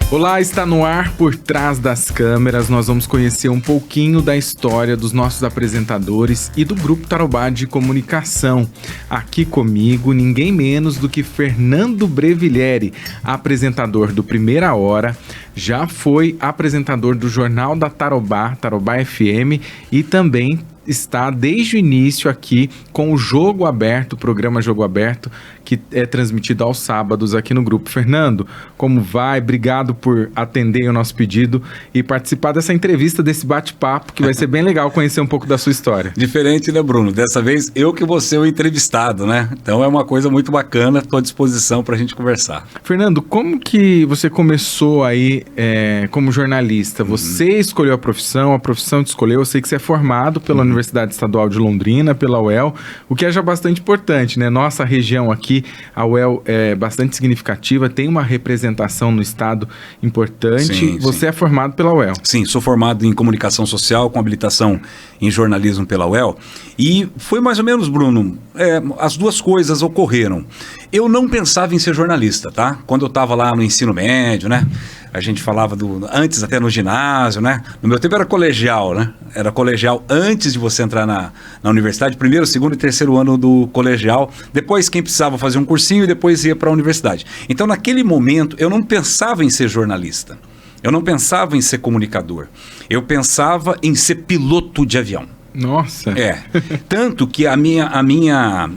Olá, está no ar Por Trás das Câmeras. Nós vamos conhecer um pouquinho da história dos nossos apresentadores e do Grupo Tarobá de Comunicação. Aqui comigo, ninguém menos do que Fernando Brevilieri, apresentador do Primeira Hora, já foi apresentador do Jornal da Tarobá, Tarobá FM, e também está desde o início aqui com o Jogo Aberto, o programa Jogo Aberto, que é transmitido aos sábados aqui no grupo. Fernando, como vai? Obrigado por atender o nosso pedido e participar dessa entrevista, desse bate-papo, que vai ser bem legal conhecer um pouco da sua história. Diferente, né, Bruno? Dessa vez eu que vou ser o entrevistado, né? Então é uma coisa muito bacana, estou à disposição para a gente conversar. Fernando, como que você começou aí como jornalista? Você escolheu a profissão te escolheu, eu sei que você é formado pela Universidade Estadual de Londrina, pela UEL, o que é já bastante importante, né? Nossa região aqui, a UEL é bastante significativa, tem uma representação no estado importante. Sim, você sim. é formado pela UEL. Sim, sou formado em comunicação social, com habilitação em jornalismo pela UEL. E foi mais ou menos, Bruno, as duas coisas ocorreram. Eu não pensava em ser jornalista, tá? Quando eu estava lá no ensino médio, né? A gente falava antes até no ginásio, né? No meu tempo era colegial, né? Era colegial antes de você entrar na universidade, primeiro, segundo e terceiro ano do colegial. Depois quem precisava fazer um cursinho e depois ia para a universidade. Então naquele momento eu não pensava em ser jornalista. Eu não pensava em ser comunicador. Eu pensava em ser piloto de avião. Nossa! Tanto que a minha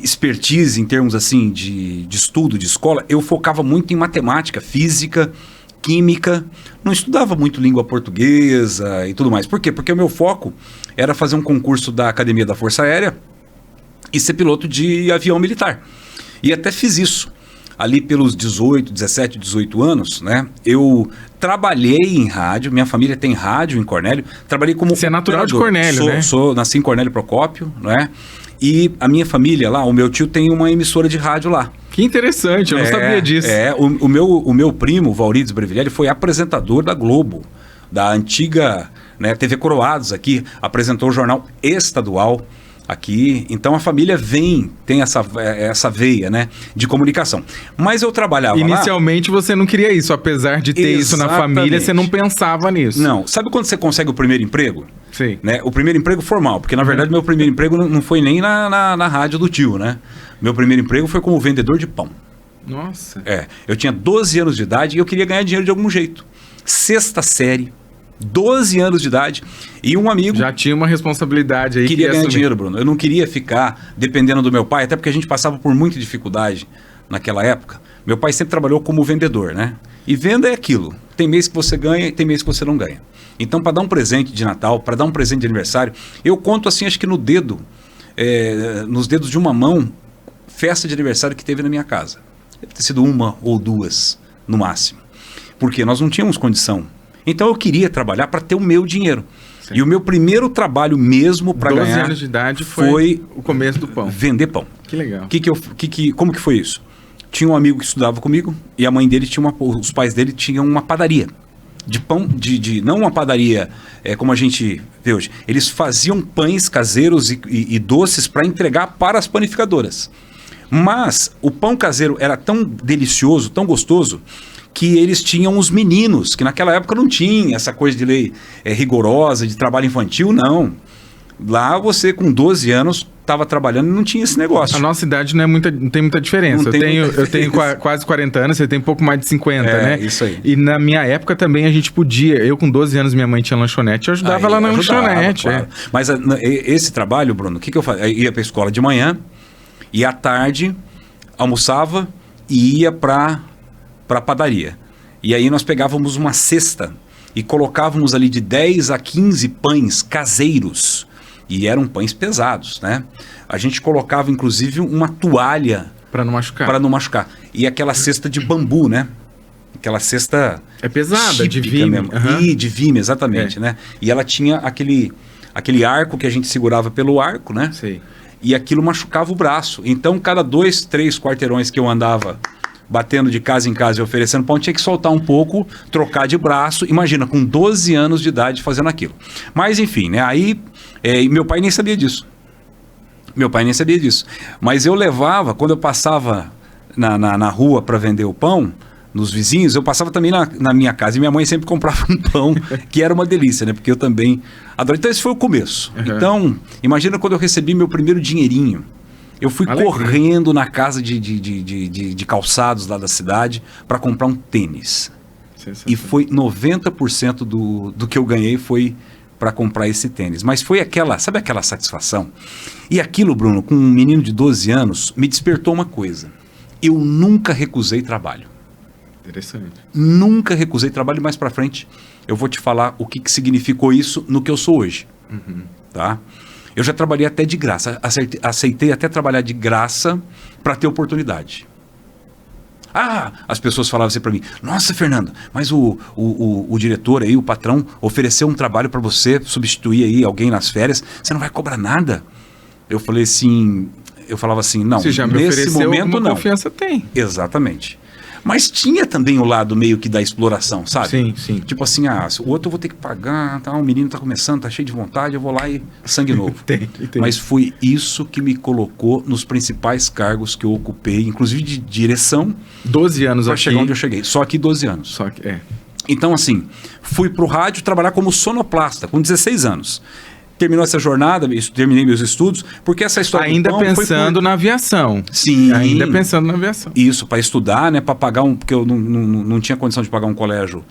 expertise em termos assim de estudo, de escola, eu focava muito em matemática, física, química, não estudava muito língua portuguesa e tudo mais. Por quê? Porque o meu foco era fazer um concurso da Academia da Força Aérea e ser piloto de avião militar. E até fiz isso. Ali pelos 17, 18 anos, né? Eu trabalhei em rádio, minha família tem rádio em Cornélio, trabalhei como Você é natural de Cornélio, né? Nasci em Cornélio Procópio, né? E a minha família lá, o meu tio tem uma emissora de rádio lá. Que interessante, eu não sabia disso. O meu primo, Valrides Brevilieri, foi apresentador da Globo, da antiga, né, TV Coroados aqui, apresentou o jornal estadual aqui. Então a família tem essa veia, né, de comunicação. Mas eu trabalhava Inicialmente você não queria isso, apesar de ter isso na família, você não pensava nisso. Não, sabe quando você consegue o primeiro emprego? Sim. Né? O primeiro emprego formal, porque na verdade meu primeiro emprego não foi nem na rádio do tio, né? Meu primeiro emprego foi como vendedor de pão. Nossa. Eu tinha 12 anos de idade e eu queria ganhar dinheiro de algum jeito. Sexta série, 12 anos de idade, e um amigo... Já tinha uma responsabilidade aí. Queria ganhar dinheiro, Bruno. Eu não queria ficar dependendo do meu pai, até porque a gente passava por muita dificuldade naquela época. Meu pai sempre trabalhou como vendedor, né? E venda é aquilo. Tem mês que você ganha e tem mês que você não ganha. Então, para dar um presente de Natal, para dar um presente de aniversário, eu conto assim, acho que nos dedos de uma mão, festa de aniversário que teve na minha casa. Deve ter sido uma ou duas, no máximo. Porque nós não tínhamos condição. Então eu queria trabalhar para ter o meu dinheiro. Sim. E o meu primeiro trabalho mesmo para ganhar... 12 anos de idade foi o começo do pão. Vender pão. Que legal. Como que foi isso? Tinha um amigo que estudava comigo e a mãe dele os pais dele tinham uma padaria. De pão, não uma padaria como a gente vê hoje. Eles faziam pães caseiros e doces para entregar para as panificadoras. Mas o pão caseiro era tão delicioso, tão gostoso, que eles tinham os meninos, que naquela época não tinha essa coisa de lei rigorosa, de trabalho infantil, não. Lá você, com 12 anos, estava trabalhando e não tinha esse negócio. A nossa idade não tem muita diferença. Eu tenho quase 40 anos, você tem pouco mais de 50, né? Isso aí. E na minha época também a gente podia... Eu com 12 anos, minha mãe tinha lanchonete, eu ajudava ela na lanchonete. Claro. Mas esse trabalho, Bruno, o que eu fazia? Eu ia para a escola de manhã e à tarde almoçava e ia para a padaria. E aí nós pegávamos uma cesta e colocávamos ali de 10 a 15 pães caseiros. E eram pães pesados, né? A gente colocava, inclusive, uma toalha... Para não machucar. Para não machucar. E aquela cesta de bambu, né? Aquela cesta... É pesada, de vime. Mesmo. E de vime, exatamente, né? E ela tinha aquele arco que a gente segurava pelo arco, né? Sim. E aquilo machucava o braço. Então, cada 2, 3 quarteirões que eu andava batendo de casa em casa e oferecendo pão, tinha que soltar um pouco, trocar de braço. Imagina, com 12 anos de idade fazendo aquilo. Mas, enfim, né? Aí... meu pai nem sabia disso. Mas eu levava, quando eu passava na rua para vender o pão, nos vizinhos, eu passava também na minha casa e minha mãe sempre comprava um pão, que era uma delícia, né? Porque eu também adoro. Então esse foi o começo. Então, imagina quando eu recebi meu primeiro dinheirinho. Eu fui correndo na casa de calçados lá da cidade para comprar um tênis. E foi 90% do que eu ganhei foi para comprar esse tênis. Mas foi sabe aquela satisfação? E aquilo, Bruno, com um menino de 12 anos, me despertou uma coisa. Eu nunca recusei trabalho. Interessante. Nunca recusei trabalho. Mais para frente eu vou te falar o que significou isso no que eu sou hoje. Tá? Eu já trabalhei até de graça. Aceitei até trabalhar de graça para ter oportunidade. As pessoas falavam assim para mim: nossa, Fernando, mas o diretor aí, o patrão, ofereceu um trabalho para você substituir aí alguém nas férias, você não vai cobrar nada? Eu falava assim, não, você já me nesse momento não. Confiança tem. Exatamente. Mas tinha também o lado meio que da exploração, sabe? Sim, sim. Tipo assim, o outro eu vou ter que pagar, tá? O menino tá começando, tá cheio de vontade, eu vou lá e sangue novo. Entendi. Mas foi isso que me colocou nos principais cargos que eu ocupei, inclusive de direção. 12 anos aqui. Chegar onde eu cheguei. Só que 12 anos. Só que, Então, assim, fui pro rádio trabalhar como sonoplasta, com 16 anos. Terminou essa jornada, terminei meus estudos, porque essa história ainda pensando na aviação. Sim. Ainda pensando na aviação. Isso, para estudar, né, para pagar porque eu não tinha condição de pagar um colégio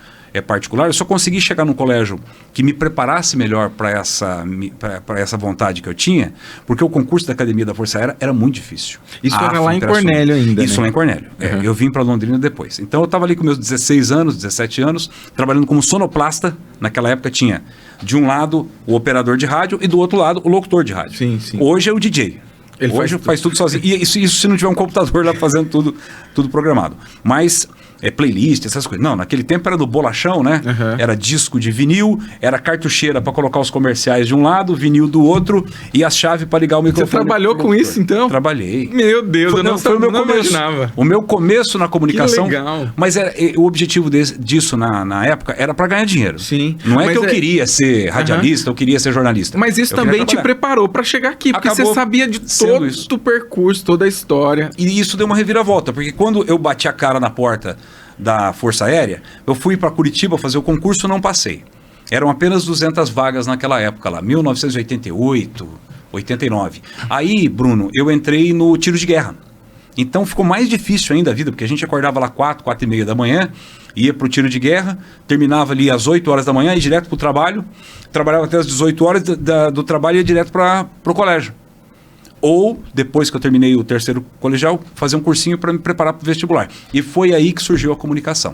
particular, eu só consegui chegar num colégio que me preparasse melhor para essa vontade que eu tinha, porque o concurso da Academia da Força Aérea era muito difícil. Isso era lá em Cornélio ainda, Isso, né? Lá em Cornélio. Eu vim para Londrina depois. Então eu estava ali com meus 16 anos, 17 anos, trabalhando como sonoplasta. Naquela época tinha, de um lado, o operador de rádio e do outro lado, o locutor de rádio. Sim, sim. Hoje é o DJ. Ele Hoje faz tudo sozinho. E isso se não tiver um computador lá fazendo tudo programado. Mas playlist, essas coisas. Não, naquele tempo era do bolachão, né? Era disco de vinil, era cartucheira para colocar os comerciais de um lado, vinil do outro e a chave para ligar o microfone. Você trabalhou com isso, então? Trabalhei. Meu Deus, eu não imaginava. O meu começo na comunicação. Que legal. Mas o objetivo disso na época era para ganhar dinheiro. Sim. Não é que eu queria ser radialista, eu queria ser jornalista. Mas isso também te preparou para chegar aqui, porque você sabia de todo o percurso, toda a história. E isso deu uma reviravolta, porque quando eu bati a cara na porta da Força Aérea, eu fui para Curitiba fazer o concurso, não passei. Eram apenas 200 vagas naquela época lá, 1988, 89. Aí, Bruno, eu entrei no tiro de guerra. Então ficou mais difícil ainda a vida, porque a gente acordava lá 4h30 da manhã, ia para o tiro de guerra, terminava ali às 8 horas da manhã, ia direto para o trabalho, trabalhava até às 18 horas do trabalho e ia direto para o colégio. Ou, depois que eu terminei o terceiro colegial, fazer um cursinho para me preparar para o vestibular. E foi aí que surgiu a comunicação.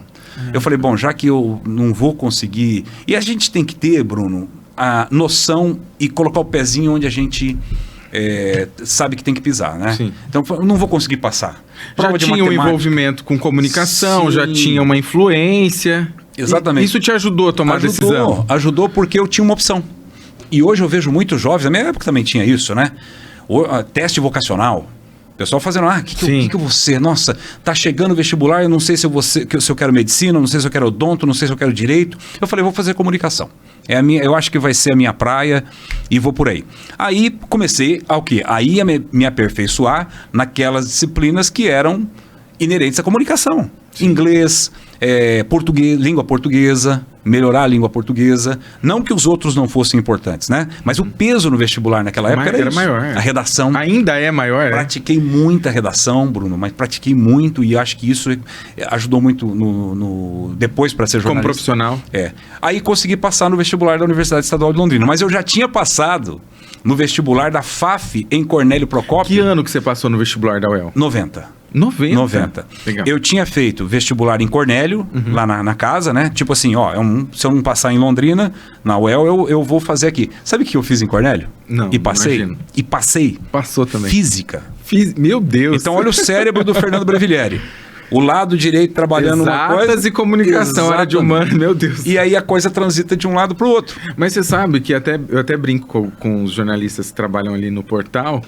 Eu falei, bom, já que eu não vou conseguir... E a gente tem que ter, Bruno, a noção e colocar o pezinho onde a gente sabe que tem que pisar, né? Sim. Então, eu não vou conseguir passar. Já tinha um envolvimento com comunicação, já tinha uma influência. Exatamente. Isso te ajudou a tomar a decisão? Ajudou porque eu tinha uma opção. E hoje eu vejo muitos jovens, na minha época também tinha isso, né? Teste vocacional. O pessoal fazendo, que eu vou ser? Nossa, tá chegando o vestibular, eu não sei se eu quero medicina, não sei se eu quero odonto, não sei se eu quero direito. Eu falei, vou fazer comunicação. Eu acho que vai ser a minha praia e vou por aí. Aí comecei Aí a me aperfeiçoar naquelas disciplinas que eram inerentes à comunicação. Sim. Inglês, português, língua portuguesa, melhorar a língua portuguesa. Não que os outros não fossem importantes, né? Mas o peso no vestibular naquela época era maior. A redação. Ainda é maior, Pratiquei muita redação, Bruno, mas pratiquei muito e acho que isso ajudou muito depois para ser jornalista. Como profissional. Aí consegui passar no vestibular da Universidade Estadual de Londrina, mas eu já tinha passado no vestibular da FAF em Cornélio Procópio. Que ano que você passou no vestibular da UEL? 90. Legal. Eu tinha feito vestibular em Cornélio, lá na casa, né? Tipo assim, se eu não passar em Londrina, na UEL, eu vou fazer aqui. Sabe o que eu fiz em Cornélio? Não, E passei? Imagino. E passei. Passou também. Física. Meu Deus. Então olha o cérebro do Fernando Breviglieri. O lado direito trabalhando uma coisa... Exatas e comunicação, era de humano, meu Deus. E aí a coisa transita de um lado para o outro. Mas você sabe que eu até brinco com os jornalistas que trabalham ali no portal,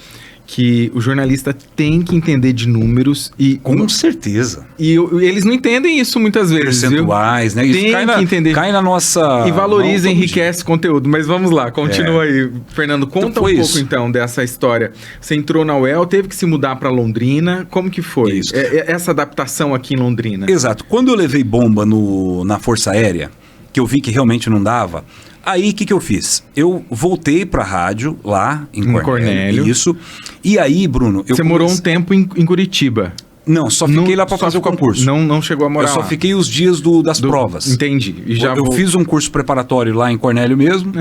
que o jornalista tem que entender de números e... Com certeza. E eles não entendem isso muitas vezes, percentuais, né? Isso Tem que entender. Cai na nossa... E valoriza, enriquece conteúdo. Mas vamos lá, continua aí. Fernando, conta Então, um pouco isso. então dessa história. Você entrou na UEL, teve que se mudar para Londrina. Como que foi Isso. essa adaptação aqui em Londrina? Exato. Quando eu levei bomba na Força Aérea, que eu vi que realmente não dava, aí o que eu fiz? Eu voltei pra rádio lá em Cornélio. Isso. E aí, Bruno... Você morou um tempo em Curitiba. Não, só fiquei lá para fazer o concurso. Não chegou a morar Eu só lá. fiquei os dias das provas. Entendi. E eu fiz um curso preparatório lá em Cornélio mesmo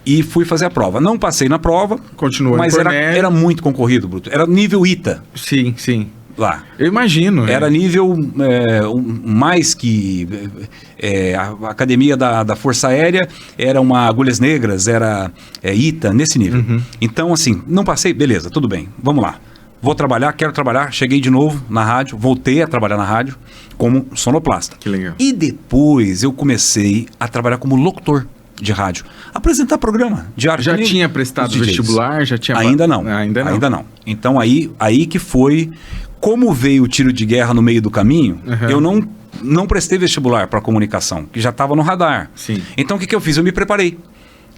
e fui fazer a prova. Não passei na prova. Continuou mas em Cornélio. Era muito concorrido, Bruto. Era nível ITA. Sim, sim. Lá. Eu imagino. Era nível mais que a academia da Força Aérea era uma Agulhas Negras, era ITA, nesse nível. Então, assim, não passei, beleza, tudo bem, vamos lá. Vou trabalhar, quero trabalhar, cheguei de novo na rádio, voltei a trabalhar na rádio como sonoplasta. Que legal. E depois eu comecei a trabalhar como locutor de rádio, apresentar programa diário. Já tinha prestado vestibular? Já tinha... Ainda não. Ainda não. Então aí que foi, como veio o tiro de guerra no meio do caminho, eu não prestei vestibular para comunicação, que já estava no radar. Sim. Então o que eu fiz? Eu me preparei.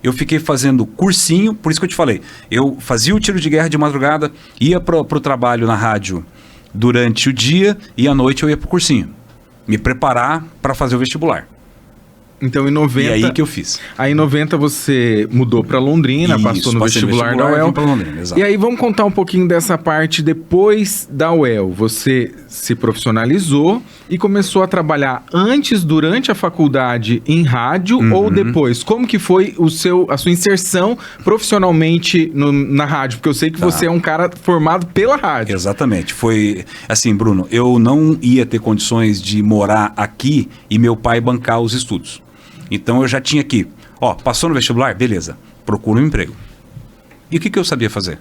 Eu fiquei fazendo cursinho, por isso que eu te falei. Eu fazia o tiro de guerra de madrugada, ia pro trabalho na rádio durante o dia e à noite eu ia pro cursinho. Me preparar para fazer o vestibular. Então em 90... E aí que eu fiz. Aí em 90 você mudou para Londrina, passou no vestibular da UEL. Londrina, exato. E aí vamos contar um pouquinho dessa parte depois da UEL. Você se profissionalizou e começou a trabalhar antes, durante a faculdade em rádio ou depois? Como que foi a sua inserção profissionalmente na rádio? Porque eu sei que você é um cara formado pela rádio. Exatamente. Foi assim, Bruno, eu não ia ter condições de morar aqui e meu pai bancar os estudos. Então eu já tinha que, passou no vestibular? Beleza, procura um emprego. E o que eu sabia fazer?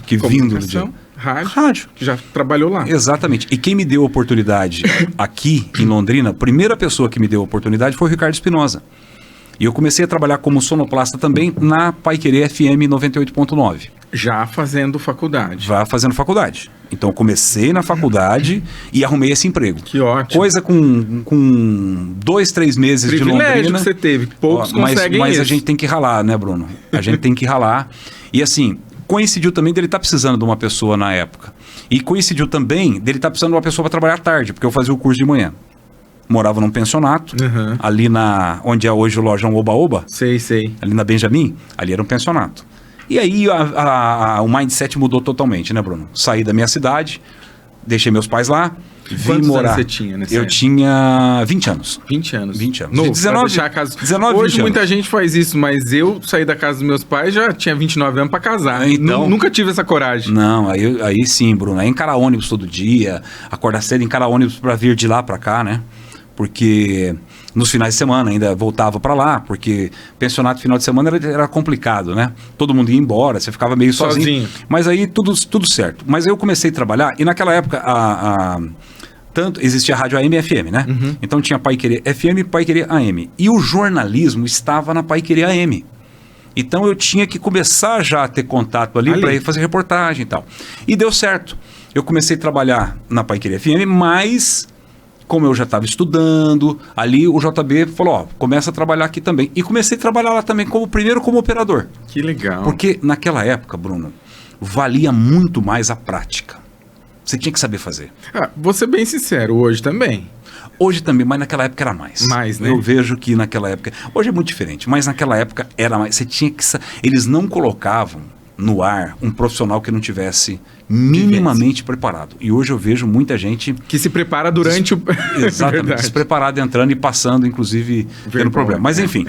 Vindo do dia? Rádio. Que já trabalhou lá. Exatamente. E quem me deu a oportunidade aqui em Londrina, a primeira pessoa que me deu a oportunidade foi o Ricardo Espinosa. E eu comecei a trabalhar como sonoplasta também na Paiquerê FM 98.9. Já fazendo faculdade. Então, eu comecei na faculdade e arrumei esse emprego. Que ótimo. Coisa com 2, 3 meses de Londrina. Privilégio que você teve. Poucos conseguem mas isso. A gente tem que ralar, né, Bruno? A gente tem que ralar. E assim, coincidiu também dele estar precisando de uma pessoa na época. E coincidiu também dele estar precisando de uma pessoa para trabalhar à tarde, porque eu fazia o curso de manhã. Morava num pensionato, ali onde é hoje o Lojão Oba-Oba. Sei. Ali na Benjamin, ali era um pensionato. E aí o mindset mudou totalmente, né, Bruno? Saí da minha cidade, deixei meus pais lá, vim morar. Quantos anos você tinha nesse Eu ano? tinha 20 anos. 20 anos. 20 anos. Novo, 19 Hoje 20 muita anos. gente faz isso, mas eu saí da casa dos meus pais, já tinha 29 anos pra casar. Então, Nunca tive essa coragem. Não, aí sim, Bruno. Aí encarar ônibus todo dia, acordar cedo, encarar ônibus pra vir de lá pra cá, né? Porque nos finais de semana ainda voltava para lá, porque pensionato final de semana era complicado, né? Todo mundo ia embora, você ficava meio sozinho. Mas aí tudo certo. Mas aí eu comecei a trabalhar e naquela época tanto existia a rádio AM e FM, né? Então tinha Paiquerê FM e Paiquerê AM. E o jornalismo estava na Paiquerê AM. Então eu tinha que começar já a ter contato ali para ir fazer reportagem e tal. E deu certo. Eu comecei a trabalhar na Paiquerê FM, mas como eu já estava estudando, ali o JB falou, começa a trabalhar aqui também. E comecei a trabalhar lá também primeiro como operador. Que legal. Porque naquela época, Bruno, valia muito mais a prática. Você tinha que saber fazer. Vou ser bem sincero, hoje também. Hoje também, mas naquela época era mais. Mais, né? Eu vejo que naquela época... Hoje é muito diferente, mas naquela época era mais. Você tinha que... Eles não colocavam no ar um profissional que não tivesse minimamente preparado. E hoje eu vejo muita gente... Que se prepara durante o... Exatamente, despreparado, entrando e passando, inclusive, tendo problema. Mas enfim,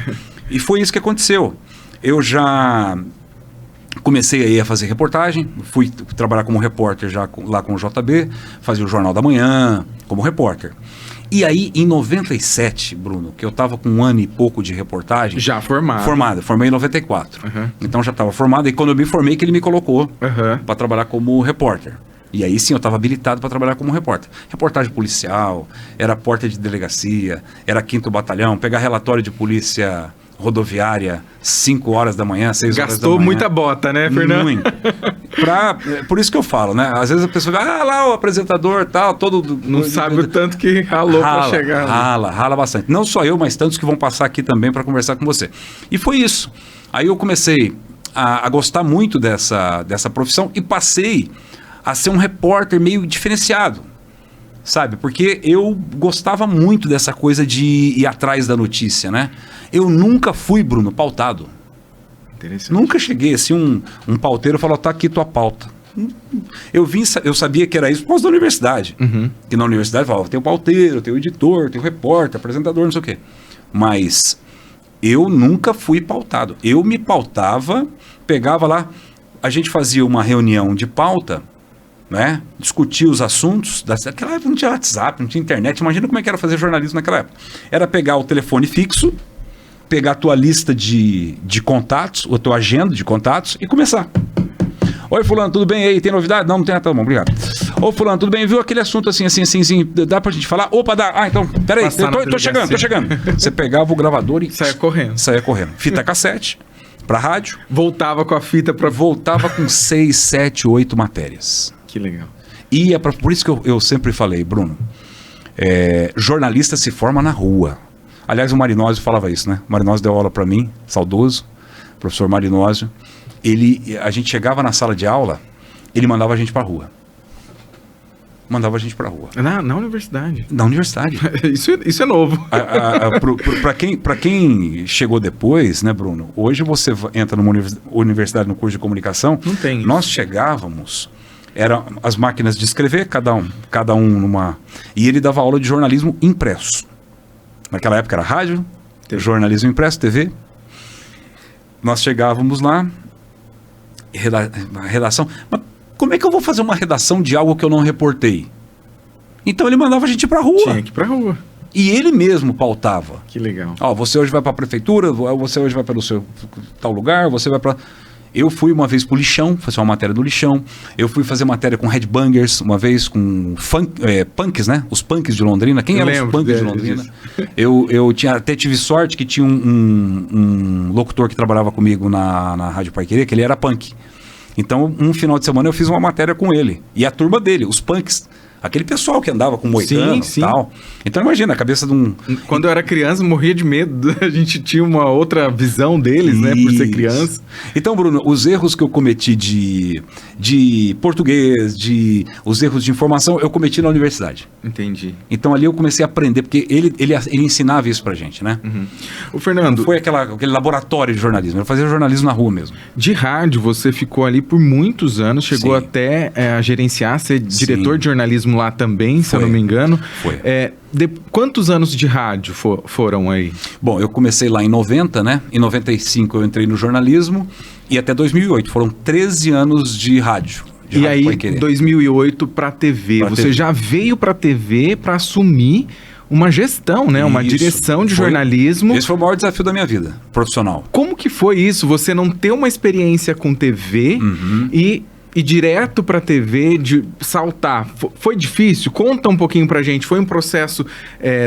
e foi isso que aconteceu. Eu já comecei aí a fazer reportagem, fui trabalhar como repórter já lá com o JB, fazia o Jornal da Manhã como repórter. E aí, em 97, Bruno, que eu estava com 1 ano e pouco de reportagem... Já formado. Formei em 94. Então já estava formado. E quando eu me formei, que ele me colocou para trabalhar como repórter. E aí sim, eu estava habilitado para trabalhar como repórter. Reportagem policial, era porta de delegacia, era 5º Batalhão, pegar relatório de polícia rodoviária, 5 horas da manhã, 6 horas da manhã. Gastou muita bota, né, Fernando? Muito. Por isso que eu falo, né? Às vezes a pessoa fala, lá o apresentador tal, todo... Não sabe o tanto que ralou para chegar. Rala bastante. Não só eu, mas tantos que vão passar aqui também para conversar com você. E foi isso. Aí eu comecei a gostar muito dessa profissão e passei a ser um repórter meio diferenciado, sabe? Porque eu gostava muito dessa coisa de ir atrás da notícia, né? Eu nunca fui, Bruno, pautado. Interessante. Nunca cheguei assim, um pauteiro falou, tá aqui tua pauta. Eu sabia que era isso por causa da universidade. Que na universidade falava, tem o pauteiro, tem o editor, tem o repórter, apresentador, não sei o quê. Mas eu nunca fui pautado. Eu me pautava, pegava lá, a gente fazia uma reunião de pauta, né? Discutia os assuntos. Naquela época não tinha WhatsApp, não tinha internet. Imagina como é que era fazer jornalismo naquela época. Era pegar o telefone fixo, pegar a tua lista de contatos, a tua agenda de contatos e começar. Oi, fulano, tudo bem aí? Tem novidade? Não tem, tá bom, obrigado. Ô, fulano, tudo bem? Viu aquele assunto assim, dá pra gente falar? Opa, dá. Ah, então, peraí, tô chegando. Você pegava o gravador e... Saia correndo. Fita cassete, pra rádio. Voltava com a fita pra... Voltava com 6, 7, 8 matérias. Que legal. Por isso que eu sempre falei, Bruno, jornalista se forma na rua. Aliás, o Marinósio falava isso, né? O Marinósio deu aula pra mim, saudoso, professor Marinósio. A gente chegava na sala de aula, ele mandava a gente pra rua. Na universidade? Na universidade. Isso é novo. Para quem chegou depois, né, Bruno? Hoje você entra numa universidade no curso de comunicação. Não tem. Nós chegávamos, eram as máquinas de escrever, cada um numa... E ele dava aula de jornalismo impresso. Naquela época era rádio, jornalismo impresso, TV. Nós chegávamos lá, redação. Mas como é que eu vou fazer uma redação de algo que eu não reportei? Então ele mandava a gente ir pra rua. Tinha que ir pra rua. E ele mesmo pautava. Que legal. Você hoje vai pra prefeitura, você hoje vai para o seu tal lugar, você vai pra... Eu fui uma vez pro Lixão, fazer uma matéria do Lixão. Eu fui fazer matéria com headbangers, uma vez com punks, né? Os punks de Londrina. Quem eram os punks de Londrina? Eu até tive sorte que tinha um locutor que trabalhava comigo na Rádio Paiquerê, que ele era punk. Então, um final de semana eu fiz uma matéria com ele. E a turma dele, os punks. Aquele pessoal que andava com moicano e tal. Então imagina, a cabeça de um... Quando eu era criança, eu morria de medo. A gente tinha uma outra visão deles, né? Por ser criança. Então, Bruno, os erros que eu cometi de português, os erros de informação, eu cometi na universidade. Entendi. Então ali eu comecei a aprender, porque ele ensinava isso pra gente, né? O Fernando... Foi aquele laboratório de jornalismo. Eu fazia jornalismo na rua mesmo. De rádio, você ficou ali por muitos anos, chegou até a gerenciar, ser diretor de jornalismo lá também, se eu não me engano. Foi. Quantos anos de rádio foram aí? Bom, eu comecei lá em 90, né? Em 95 eu entrei no jornalismo e até 2008. Foram 13 anos de rádio. E aí, 2008 para TV. Você já veio para TV para assumir uma gestão, né? Uma direção de jornalismo. Esse foi o maior desafio da minha vida, profissional. Como que foi isso? Você não ter uma experiência com TV e direto para a TV, de saltar. Foi difícil? Conta um pouquinho pra gente. Foi um processo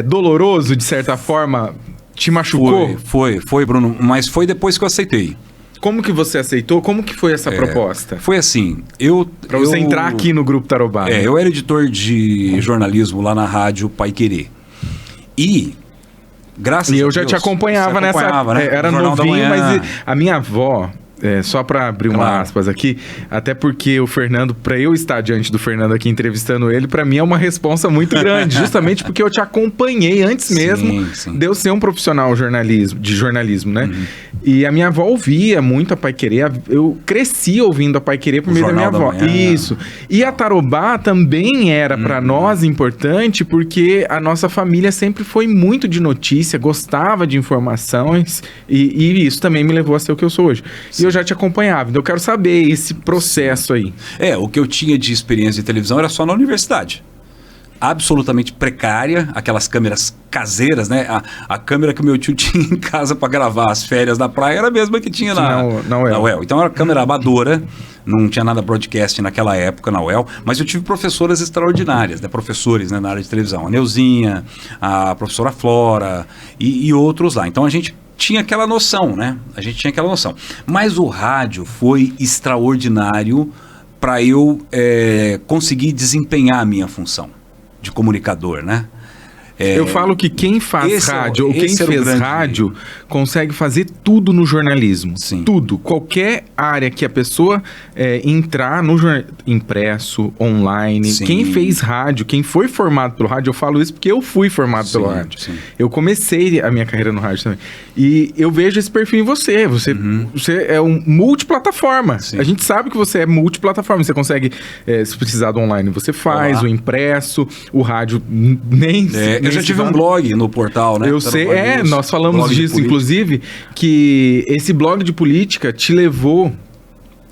doloroso, de certa forma? Te machucou? Foi, Bruno. Mas foi depois que eu aceitei. Como que você aceitou? Como que foi essa proposta? Foi assim, Pra você entrar aqui no Grupo Tarobá. Eu era editor de jornalismo lá na Rádio Paiquerê. E... Graças a Deus, eu já te acompanhava nessa... Né? Era novinho, mas a minha avó... só para abrir uma aspas aqui, até porque o Fernando, para eu estar diante do Fernando aqui entrevistando ele, para mim é uma responsa muito grande, justamente porque eu te acompanhei antes mesmo de eu ser um profissional de jornalismo, né? E a minha avó ouvia muito a Paiquerê, eu cresci ouvindo a Paiquerê por meio da minha avó. Isso. E a Tarobá também era para nós importante, porque a nossa família sempre foi muito de notícia, gostava de informações, e isso também me levou a ser o que eu sou hoje. E eu já te acompanhava, então eu quero saber esse processo aí. O que eu tinha de experiência de televisão era só na universidade. Absolutamente precária, aquelas câmeras caseiras, né? A câmera que o meu tio tinha em casa para gravar as férias na praia era a mesma que tinha na UEL. Então era câmera amadora, não tinha nada broadcast naquela época na UEL, mas eu tive professoras extraordinárias, né? Professores, né? Na área de televisão. A Neuzinha, a professora Flora e outros lá. Então a gente tinha aquela noção, né? Mas o rádio foi extraordinário para eu conseguir desempenhar a minha função de comunicador, né? Eu falo que quem faz rádio ou quem fez rádio consegue fazer tudo no jornalismo. Sim. Tudo. Qualquer área que a pessoa entrar no impresso, online. Sim. Quem fez rádio, quem foi formado pelo rádio, eu falo isso porque eu fui formado pelo rádio. Sim. Eu comecei a minha carreira no rádio também. E eu vejo esse perfil em você. Você é um multiplataforma. Sim. A gente sabe que você é multiplataforma. Você consegue, se precisar do online, você faz, o impresso, o rádio nem... Eu já tive um blog no portal, né? Eu sei, nós falamos disso, inclusive, que esse blog de política te levou...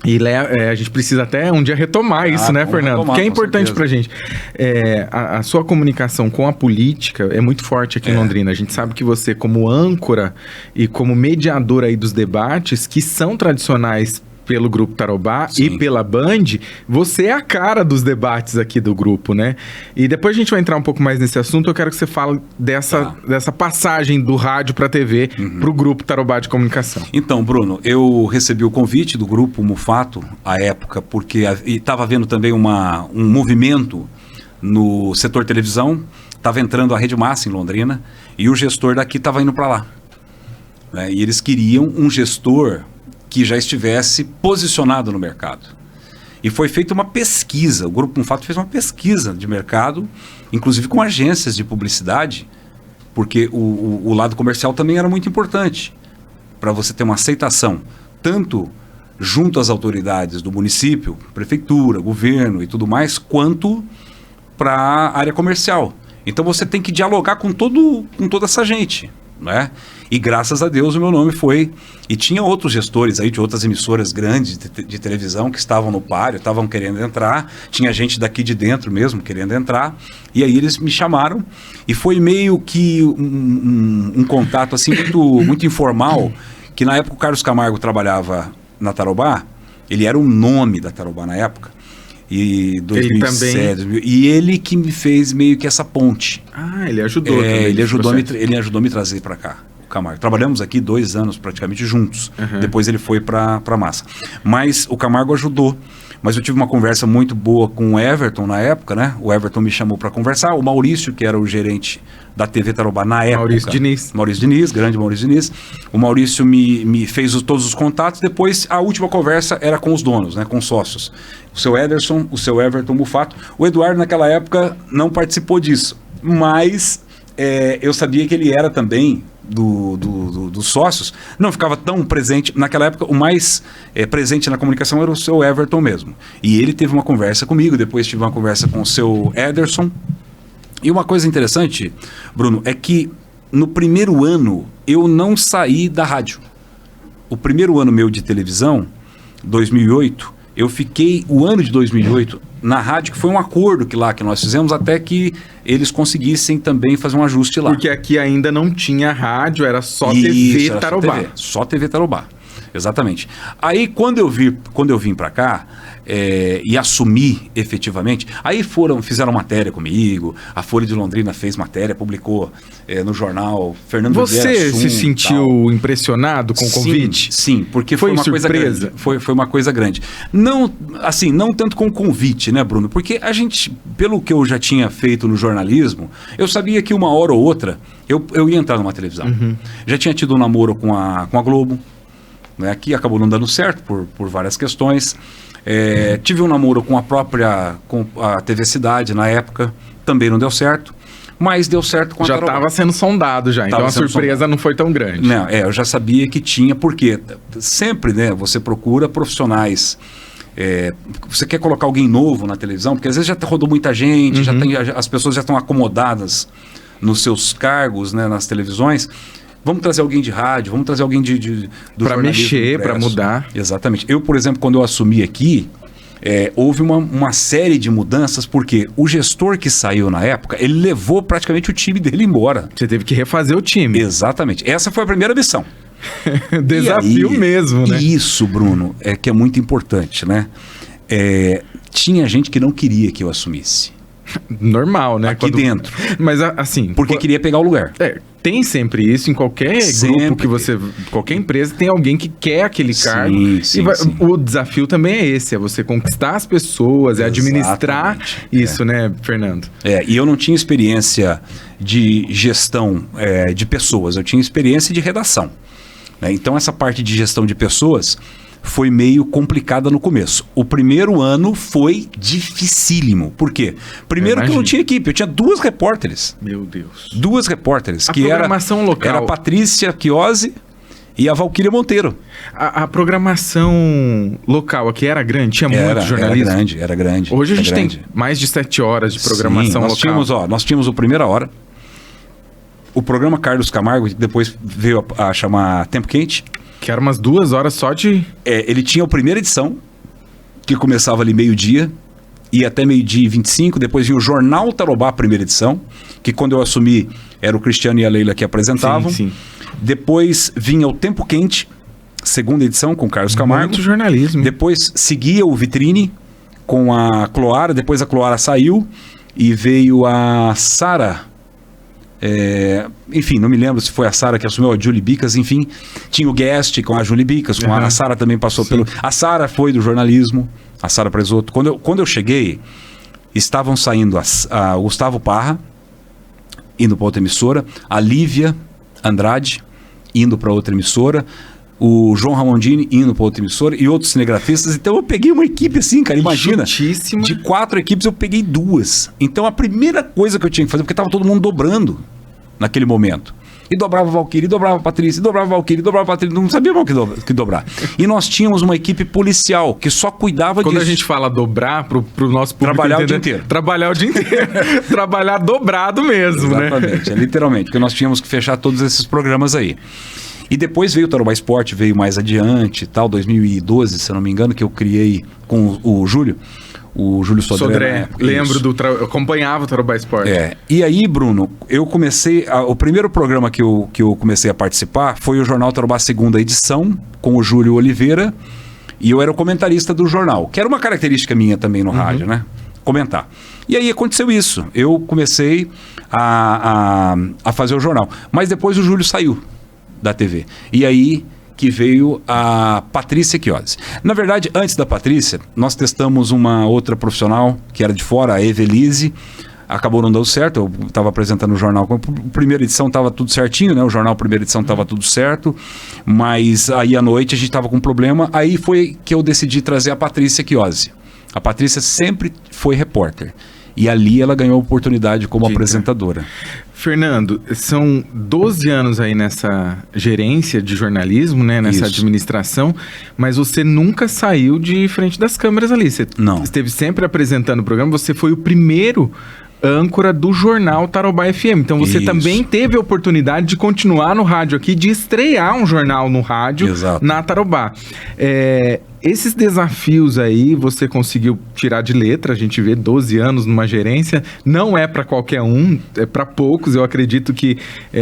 E a gente precisa até um dia retomar isso, né, Fernando? Porque é importante pra gente. A sua comunicação com a política é muito forte aqui em Londrina. A gente sabe que você, como âncora e como mediador aí dos debates, que são tradicionais pelo Grupo Tarobá e pela Band, você é a cara dos debates aqui do grupo, né? E depois a gente vai entrar um pouco mais nesse assunto. Eu quero que você fale dessa passagem do rádio para a TV para o Grupo Tarobá de Comunicação. Então, Bruno, eu recebi o convite do Grupo Mufato à época, porque estava havendo também um movimento no setor televisão, estava entrando a Rede Massa em Londrina, e o gestor daqui estava indo para lá. Né? E eles queriam um gestor que já estivesse posicionado no mercado. E foi feita uma pesquisa, o Grupo Mufato fez uma pesquisa de mercado, inclusive com agências de publicidade, porque o lado comercial também era muito importante, para você ter uma aceitação, tanto junto às autoridades do município, prefeitura, governo e tudo mais, quanto para a área comercial. Então você tem que dialogar com toda essa gente, né? E graças a Deus o meu nome foi... E tinha outros gestores aí de outras emissoras grandes de televisão que estavam no páreo, estavam querendo entrar. Tinha gente daqui de dentro mesmo querendo entrar. E aí eles me chamaram. E foi meio que um contato assim muito informal. Que na época o Carlos Camargo trabalhava na Tarobá. Ele era o nome da Tarobá na época. E 2007, e ele que me fez meio que essa ponte. Ele ajudou também. Ele ajudou a me trazer para cá, o Camargo. Trabalhamos aqui 2 anos praticamente juntos. Depois ele foi para Massa. Mas o Camargo ajudou. Mas eu tive uma conversa muito boa com o Everton na época, né? O Everton me chamou para conversar. O Maurício, que era o gerente da TV Tarobá na época. Maurício Diniz, grande Maurício Diniz. O Maurício me fez todos os contatos. Depois, a última conversa era com os donos, né? Com os sócios. O seu Ederson, o seu Everton Mufato. O Eduardo, naquela época, não participou disso. Mas eu sabia que ele era também dos sócios, não ficava tão presente. Naquela época, o mais presente na comunicação era o seu Everton mesmo. E ele teve uma conversa comigo, depois tive uma conversa com o seu Ederson. E uma coisa interessante, Bruno, é que no primeiro ano eu não saí da rádio. O primeiro ano meu de televisão, 2008, eu fiquei o ano de 2008 na rádio, que foi um acordo que nós fizemos até que eles conseguissem também fazer um ajuste lá. Porque aqui ainda não tinha rádio, era só TV Tarobá. Só TV Tarobá, exatamente. Aí quando eu vim para cá e assumi efetivamente, aí fizeram matéria comigo, a Folha de Londrina fez matéria, publicou no jornal, Fernando Você se sentiu impressionado com o convite? Sim, porque foi uma coisa grande. Foi uma coisa grande. Não tanto com o convite, né, Bruno? Porque a gente, pelo que eu já tinha feito no jornalismo, eu sabia que uma hora ou outra eu ia entrar numa televisão. Já tinha tido um namoro com a Globo, né, que acabou não dando certo por várias questões. Tive um namoro com a TV Cidade na época, também não deu certo, mas deu certo com a Tarobá. Já estava sendo sondado já, então a surpresa não foi tão grande. Não, eu já sabia que tinha, porque sempre, né, você procura profissionais, você quer colocar alguém novo na televisão, porque às vezes já rodou muita gente, as pessoas já estão acomodadas nos seus cargos, né, nas televisões. Vamos trazer alguém de rádio, vamos trazer alguém do para mexer, para mudar. Exatamente. Eu, por exemplo, quando eu assumi aqui, houve uma série de mudanças, porque o gestor que saiu na época, ele levou praticamente o time dele embora. Você teve que refazer o time. Exatamente. Essa foi a primeira missão. Desafio mesmo, né? E isso, Bruno, que é muito importante, né? Tinha gente que não queria que eu assumisse. Normal, né? Aqui dentro. Mas assim... Porque queria pegar o lugar. Tem sempre isso em qualquer grupo que você... Qualquer empresa tem alguém que quer aquele cargo. Sim. O desafio também é esse, é você conquistar as pessoas, é administrar isso, né, Fernando? E eu não tinha experiência de gestão de pessoas, eu tinha experiência de redação. Né? Então essa parte de gestão de pessoas foi meio complicada no começo. O primeiro ano foi dificílimo. Por quê? Primeiro que eu não tinha equipe, eu tinha 2 repórteres. Meu Deus. 2 repórteres. A programação local. Era a Patrícia Chiosi e a Valquíria Monteiro. A programação local aqui era grande? Tinha muito jornalismo? Era grande. Hoje a gente tem mais de 7 horas de programação local. Nós tínhamos o Primeira Hora, o programa Carlos Camargo, que depois veio a chamar Tempo Quente. Que era umas 2 horas só de... Ele tinha a primeira edição, que começava ali meio-dia, ia até meio-dia e 25, depois vinha o Jornal Tarobá, primeira edição, que quando eu assumi era o Cristiano e a Leila que apresentavam. Sim. Depois vinha o Tempo Quente, segunda edição, com Carlos Camargo. Muito jornalismo. Depois seguia o Vitrine, com a Cloara, depois a Cloara saiu e veio a Sara... enfim, não me lembro se foi a Sara que assumiu, a Julie Bicas, enfim. Tinha o Guest com a Julie Bicas, a Sara também passou pelo... A Sara foi do jornalismo, a Sara Presoto. Quando eu cheguei, estavam saindo a Gustavo Parra, indo para outra emissora, a Lívia Andrade, indo para outra emissora, o João Ramondini indo para outra emissora e outros cinegrafistas. Então eu peguei uma equipe assim, cara, imagina. Chutíssima. De 4 equipes eu peguei 2. Então a primeira coisa que eu tinha que fazer, porque estava todo mundo dobrando naquele momento. E dobrava a Valquíria, e dobrava a Patrícia, e dobrava a Valquíria, e dobrava a Patrícia, não sabia mal que dobrar. E nós tínhamos uma equipe policial que só cuidava disso. Quando a gente fala dobrar, pro nosso público trabalhar entender, o dia inteiro. Trabalhar o dia inteiro. Trabalhar dobrado mesmo, exatamente, né? Literalmente, porque nós tínhamos que fechar todos esses programas aí. E depois veio o Tarobá Esporte, veio mais adiante, tal, 2012, se eu não me engano, que eu criei com o Júlio Sodré. Lembro eu acompanhava o Tarobá Esporte. E aí, Bruno, eu comecei, o primeiro programa que eu comecei a participar foi o Jornal Tarobá segunda edição, com o Júlio Oliveira, e eu era o comentarista do jornal, que era uma característica minha também no rádio, né? Comentar. E aí aconteceu isso, eu comecei a fazer o jornal, mas depois o Júlio saiu da TV. E aí que veio a Patrícia Chiosi. Na verdade, antes da Patrícia, nós testamos uma outra profissional que era de fora, a Evelise. Acabou não dando certo, eu estava apresentando o jornal. A primeira edição estava tudo certinho, né? O jornal, primeira edição, estava tudo certo. Mas aí à noite a gente estava com um problema. Aí foi que eu decidi trazer a Patrícia Chiosi. A Patrícia sempre foi repórter. E ali ela ganhou a oportunidade como apresentadora. Fernando, são 12 anos aí nessa gerência de jornalismo, né? Nessa administração, mas você nunca saiu de frente das câmeras ali. Você esteve sempre apresentando o programa, você foi o primeiro âncora do jornal Tarobá FM. Então você também teve a oportunidade de continuar no rádio aqui, de estrear um jornal no rádio na Tarobá. Esses desafios aí você conseguiu tirar de letra, a gente vê 12 anos numa gerência, não é para qualquer um, é para poucos, eu acredito que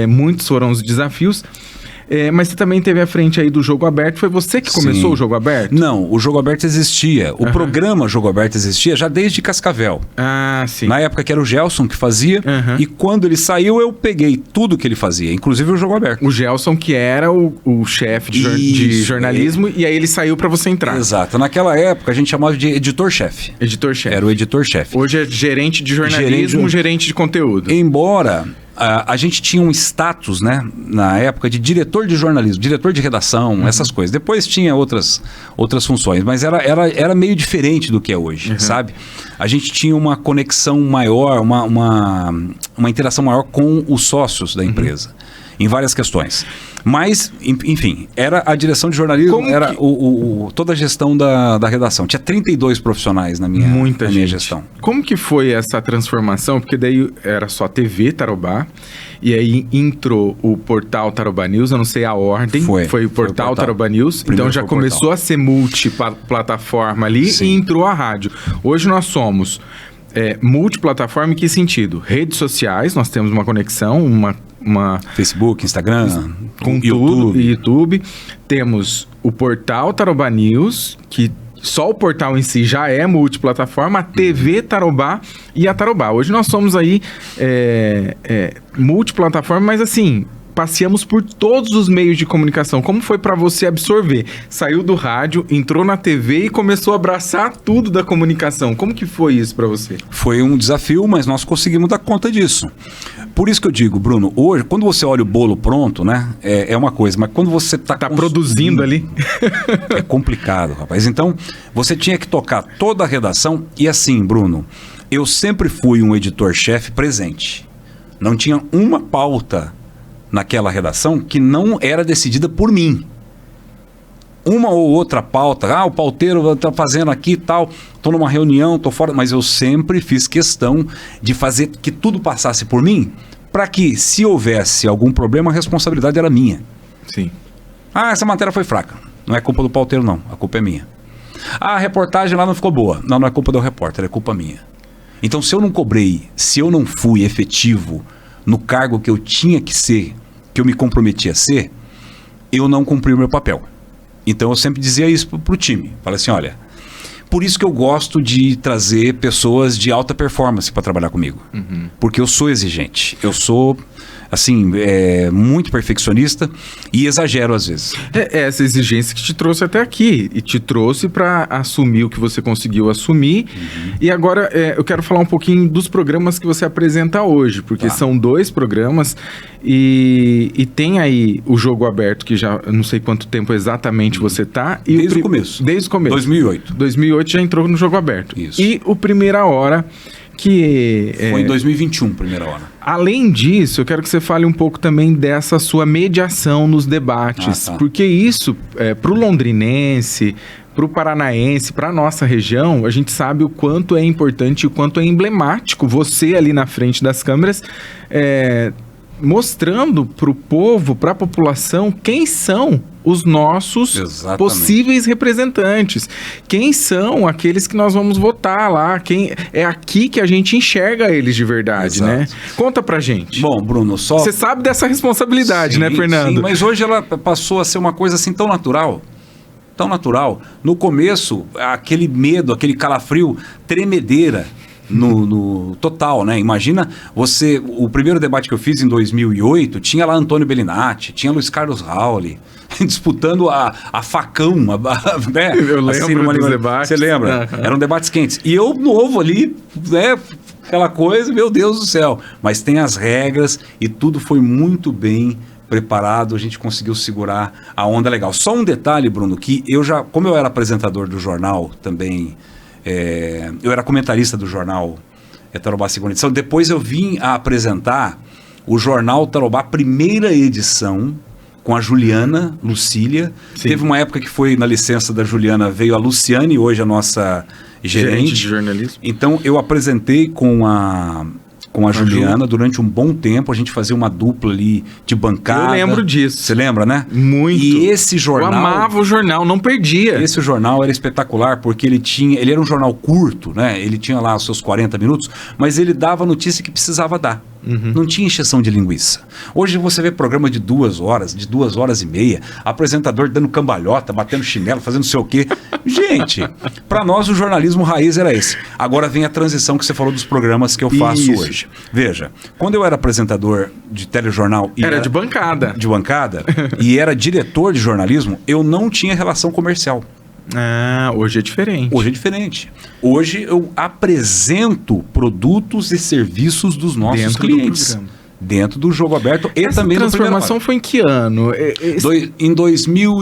muitos foram os desafios. Mas você também teve à frente aí do Jogo Aberto. Foi você que começou o Jogo Aberto? Não, o Jogo Aberto existia. O programa Jogo Aberto existia já desde Cascavel. Ah, sim. Na época que era o Gelson que fazia. E quando ele saiu, eu peguei tudo que ele fazia, inclusive o Jogo Aberto. O Gelson, que era o chefe de jornalismo, e aí ele saiu para você entrar. Exato. Naquela época, a gente chamava de editor-chefe. Editor-chefe. Era o editor-chefe. Hoje é gerente de jornalismo, gerente de conteúdo. Embora... a gente tinha um status, né, na época de diretor de jornalismo, diretor de redação, essas coisas. Depois tinha outras funções, mas era meio diferente do que é hoje, sabe? A gente tinha uma conexão maior, uma interação maior com os sócios da empresa, em várias questões. Mas, enfim, era a direção de jornalismo, toda a gestão da redação. Tinha 32 profissionais na minha gestão. Como que foi essa transformação? Porque daí era só TV Tarobá, e aí entrou o portal Tarobá News, eu não sei a ordem, foi o portal Tarobá News, então já começou a ser multiplataforma ali e entrou a rádio. Hoje nós somos multiplataforma em que sentido? Redes sociais, nós temos uma conexão, uma Facebook, Instagram, com YouTube. Temos o portal Tarobá News, que só o portal em si já é multiplataforma, a TV Tarobá e a Tarobá. Hoje nós somos aí multiplataforma, mas assim, passeamos por todos os meios de comunicação. Como foi para você absorver? Saiu do rádio, entrou na TV e começou a abraçar tudo da comunicação. Como que foi isso para você? Foi um desafio, mas nós conseguimos dar conta disso. Por isso que eu digo, Bruno, hoje, quando você olha o bolo pronto, né, é uma coisa, mas quando você está produzindo ali, é complicado, rapaz. Então, você tinha que tocar toda a redação e assim, Bruno, eu sempre fui um editor-chefe presente. Não tinha uma pauta naquela redação que não era decidida por mim. Uma ou outra pauta, o pauteiro está fazendo aqui e tal, estou numa reunião, estou fora, mas eu sempre fiz questão de fazer que tudo passasse por mim, para que, se houvesse algum problema, a responsabilidade era minha. Sim. Essa matéria foi fraca. Não é culpa do pauteiro, não. A culpa é minha. A reportagem lá não ficou boa. Não é culpa do repórter, é culpa minha. Então, se eu não cobrei, se eu não fui efetivo no cargo que eu tinha que ser, que eu me comprometi a ser, eu não cumpri o meu papel. Então eu sempre dizia isso pro time. Falei assim, olha, por isso que eu gosto de trazer pessoas de alta performance para trabalhar comigo. Porque eu sou exigente. Eu sou, assim, muito perfeccionista e exagero às vezes. É essa exigência que te trouxe até aqui e te trouxe para assumir o que você conseguiu assumir. E agora eu quero falar um pouquinho dos programas que você apresenta hoje, porque são 2 programas e tem aí o Jogo Aberto, que já não sei quanto tempo exatamente você tá. E desde o começo. Desde o começo. 2008. 2008 já entrou no Jogo Aberto. Isso. E o Primeira Hora, que foi em 2021, Primeira Hora. Além disso, eu quero que você fale um pouco também dessa sua mediação nos debates, porque isso, para o londrinense, para o paranaense, para a nossa região, a gente sabe o quanto é importante, o quanto é emblemático você ali na frente das câmeras, mostrando para o povo, para a população, quem são os nossos possíveis representantes. Quem são aqueles que nós vamos votar lá? Quem é aqui que a gente enxerga eles de verdade, né? Conta pra gente. Bom, Bruno, Você sabe dessa responsabilidade, sim, né, Fernando? Sim, mas hoje ela passou a ser uma coisa assim tão natural. Tão natural. No começo, aquele medo, aquele calafrio, tremedeira. No total, né? Imagina você, o primeiro debate que eu fiz em 2008, tinha lá Antônio Bellinati, tinha Luiz Carlos Rauli, disputando a facão, né? Eu lembro dos debates. Você lembra? Eram debates quentes. E eu novo ali, né? Aquela coisa, meu Deus do céu. Mas tem as regras e tudo foi muito preparado, a gente conseguiu segurar a onda legal. Só um detalhe, Bruno, que como eu era apresentador do jornal também, eu era comentarista do jornal Tarobá Segunda Edição. Depois eu vim a apresentar o jornal Tarobá Primeira Edição com a Juliana Lucília. Sim. Teve uma época que foi na licença da Juliana, veio a Luciane, hoje a nossa gerente de jornalismo. Então eu apresentei com a Juliana durante um bom tempo, a gente fazia uma dupla ali de bancada. Eu lembro disso. Você lembra, né? Muito. E esse jornal... Eu amava o jornal, não perdia. Esse jornal era espetacular, porque ele era um jornal curto, né? Ele tinha lá os seus 40 minutos, mas ele dava a notícia que precisava dar. Não tinha encheção de linguiça. Hoje você vê programa de 2 horas, de 2 horas e meia, apresentador dando cambalhota, batendo chinelo, fazendo não sei o quê. Gente, para nós o jornalismo raiz era esse. Agora vem a transição que você falou dos programas que eu faço hoje. Veja, quando eu era apresentador de telejornal... Era de bancada. De bancada. E era diretor de jornalismo, eu não tinha relação comercial. Hoje é diferente. Hoje é diferente. Hoje eu apresento produtos e serviços dos nossos clientes. Dentro do Jogo Aberto e Essa também no Primeira Hora. transformação foi em que ano? Em 2000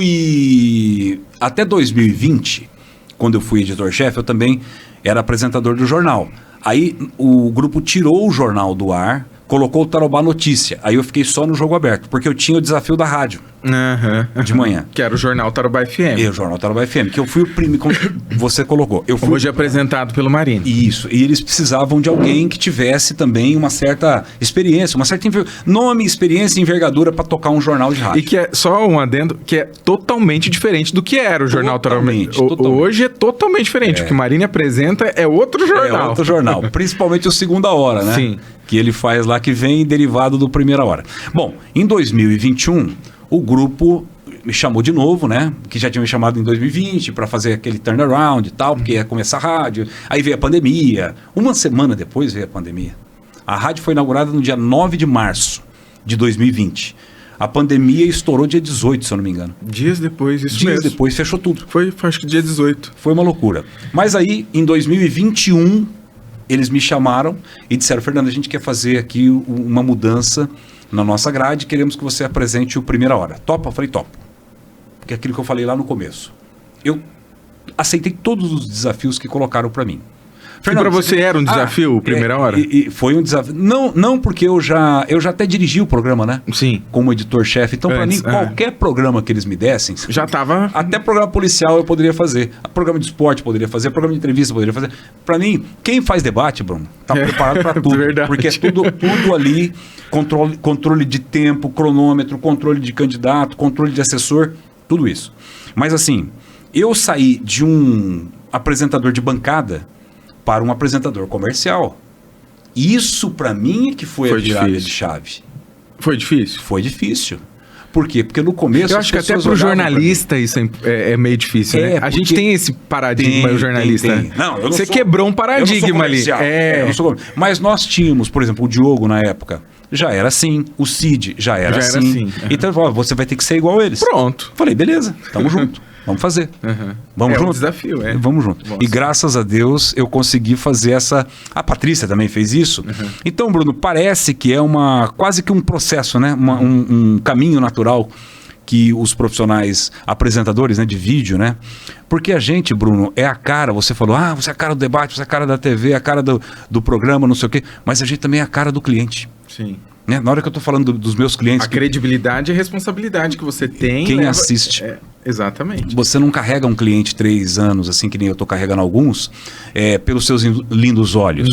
até 2020, quando eu fui editor-chefe, eu também era apresentador do jornal. Aí o grupo tirou o jornal do ar, colocou o Tarobá Notícia. Aí eu fiquei só no Jogo Aberto, porque eu tinha o desafio da rádio de manhã. Que era o Jornal Tarobá FM. O Jornal Tarobá FM, que eu fui o primeiro, como você colocou. Hoje é apresentado pelo Marinho. Isso, e eles precisavam de alguém que tivesse também uma certa experiência, uma certa nome, experiência e envergadura para tocar um jornal de rádio. E que é, só um adendo, que é totalmente diferente do que era o Jornal Tarobá. Hoje é totalmente diferente. O que o Marinho apresenta é outro jornal. É outro jornal, principalmente o Segunda Hora, né? Sim. Que ele faz lá, que vem derivado do Primeira Hora. Bom, em 2021, o grupo me chamou de novo, né? Que já tinha me chamado em 2020 para fazer aquele turnaround e tal, porque ia começar a rádio. Aí veio a pandemia. Uma semana depois veio a pandemia. A rádio foi inaugurada no dia 9 de março de 2020. A pandemia estourou dia 18, se eu não me engano. Dias depois, isso Dias mesmo. depois fechou tudo. Foi, acho que dia 18. Foi uma loucura. Mas aí, em 2021, eles me chamaram e disseram: Fernando, a gente quer fazer aqui uma mudança na nossa grade, queremos que você apresente o Primeira Hora. Topa? Eu falei, topo. Porque é aquilo que eu falei lá no começo. Eu aceitei todos os desafios que colocaram para mim. Fernando, e para você era um desafio, Primeira Hora? E foi um desafio. Não porque eu já até dirigi o programa, né? Sim. Como editor-chefe. Então, para mim, qualquer programa que eles me dessem... Já estava... Até programa policial eu poderia fazer. Programa de esporte eu poderia fazer. Programa de entrevista eu poderia fazer. Para mim, quem faz debate, Bruno, tá preparado para tudo. Verdade. Porque é tudo ali. Controle de tempo, cronômetro, controle de candidato, controle de assessor. Tudo isso. Mas assim, eu saí de um apresentador de bancada para um apresentador comercial. Isso, para mim, é que foi a virada de chave. Foi difícil? Foi difícil. Por quê? Porque no começo... Eu acho que até para o jornalista isso é meio difícil, né? A gente tem esse paradigma do jornalista. Tem. Não, eu não Você quebrou um paradigma ali. Eu não sou Mas nós tínhamos, por exemplo, o Diogo na época, já era assim. O Cid já era assim. Então, você vai ter que ser igual a eles. Pronto. Falei, beleza, tamo junto. Vamos fazer. Vamos junto. Um desafio, Vamos junto. Nossa. E graças a Deus eu consegui fazer essa... A Patrícia também fez isso. Então, Bruno, parece que é quase que um processo, né? Um caminho natural que os profissionais apresentadores, né, de vídeo, né? Porque a gente, Bruno, é a cara, você falou, você é a cara do debate, você é a cara da TV, a cara do programa, não sei o quê, mas a gente também é a cara do cliente. Sim. Né? Na hora que eu tô falando dos meus clientes... A credibilidade e a responsabilidade que você tem... Quem assiste. Exatamente. Você não carrega um cliente 3 anos, assim que nem eu tô carregando alguns, pelos seus lindos olhos.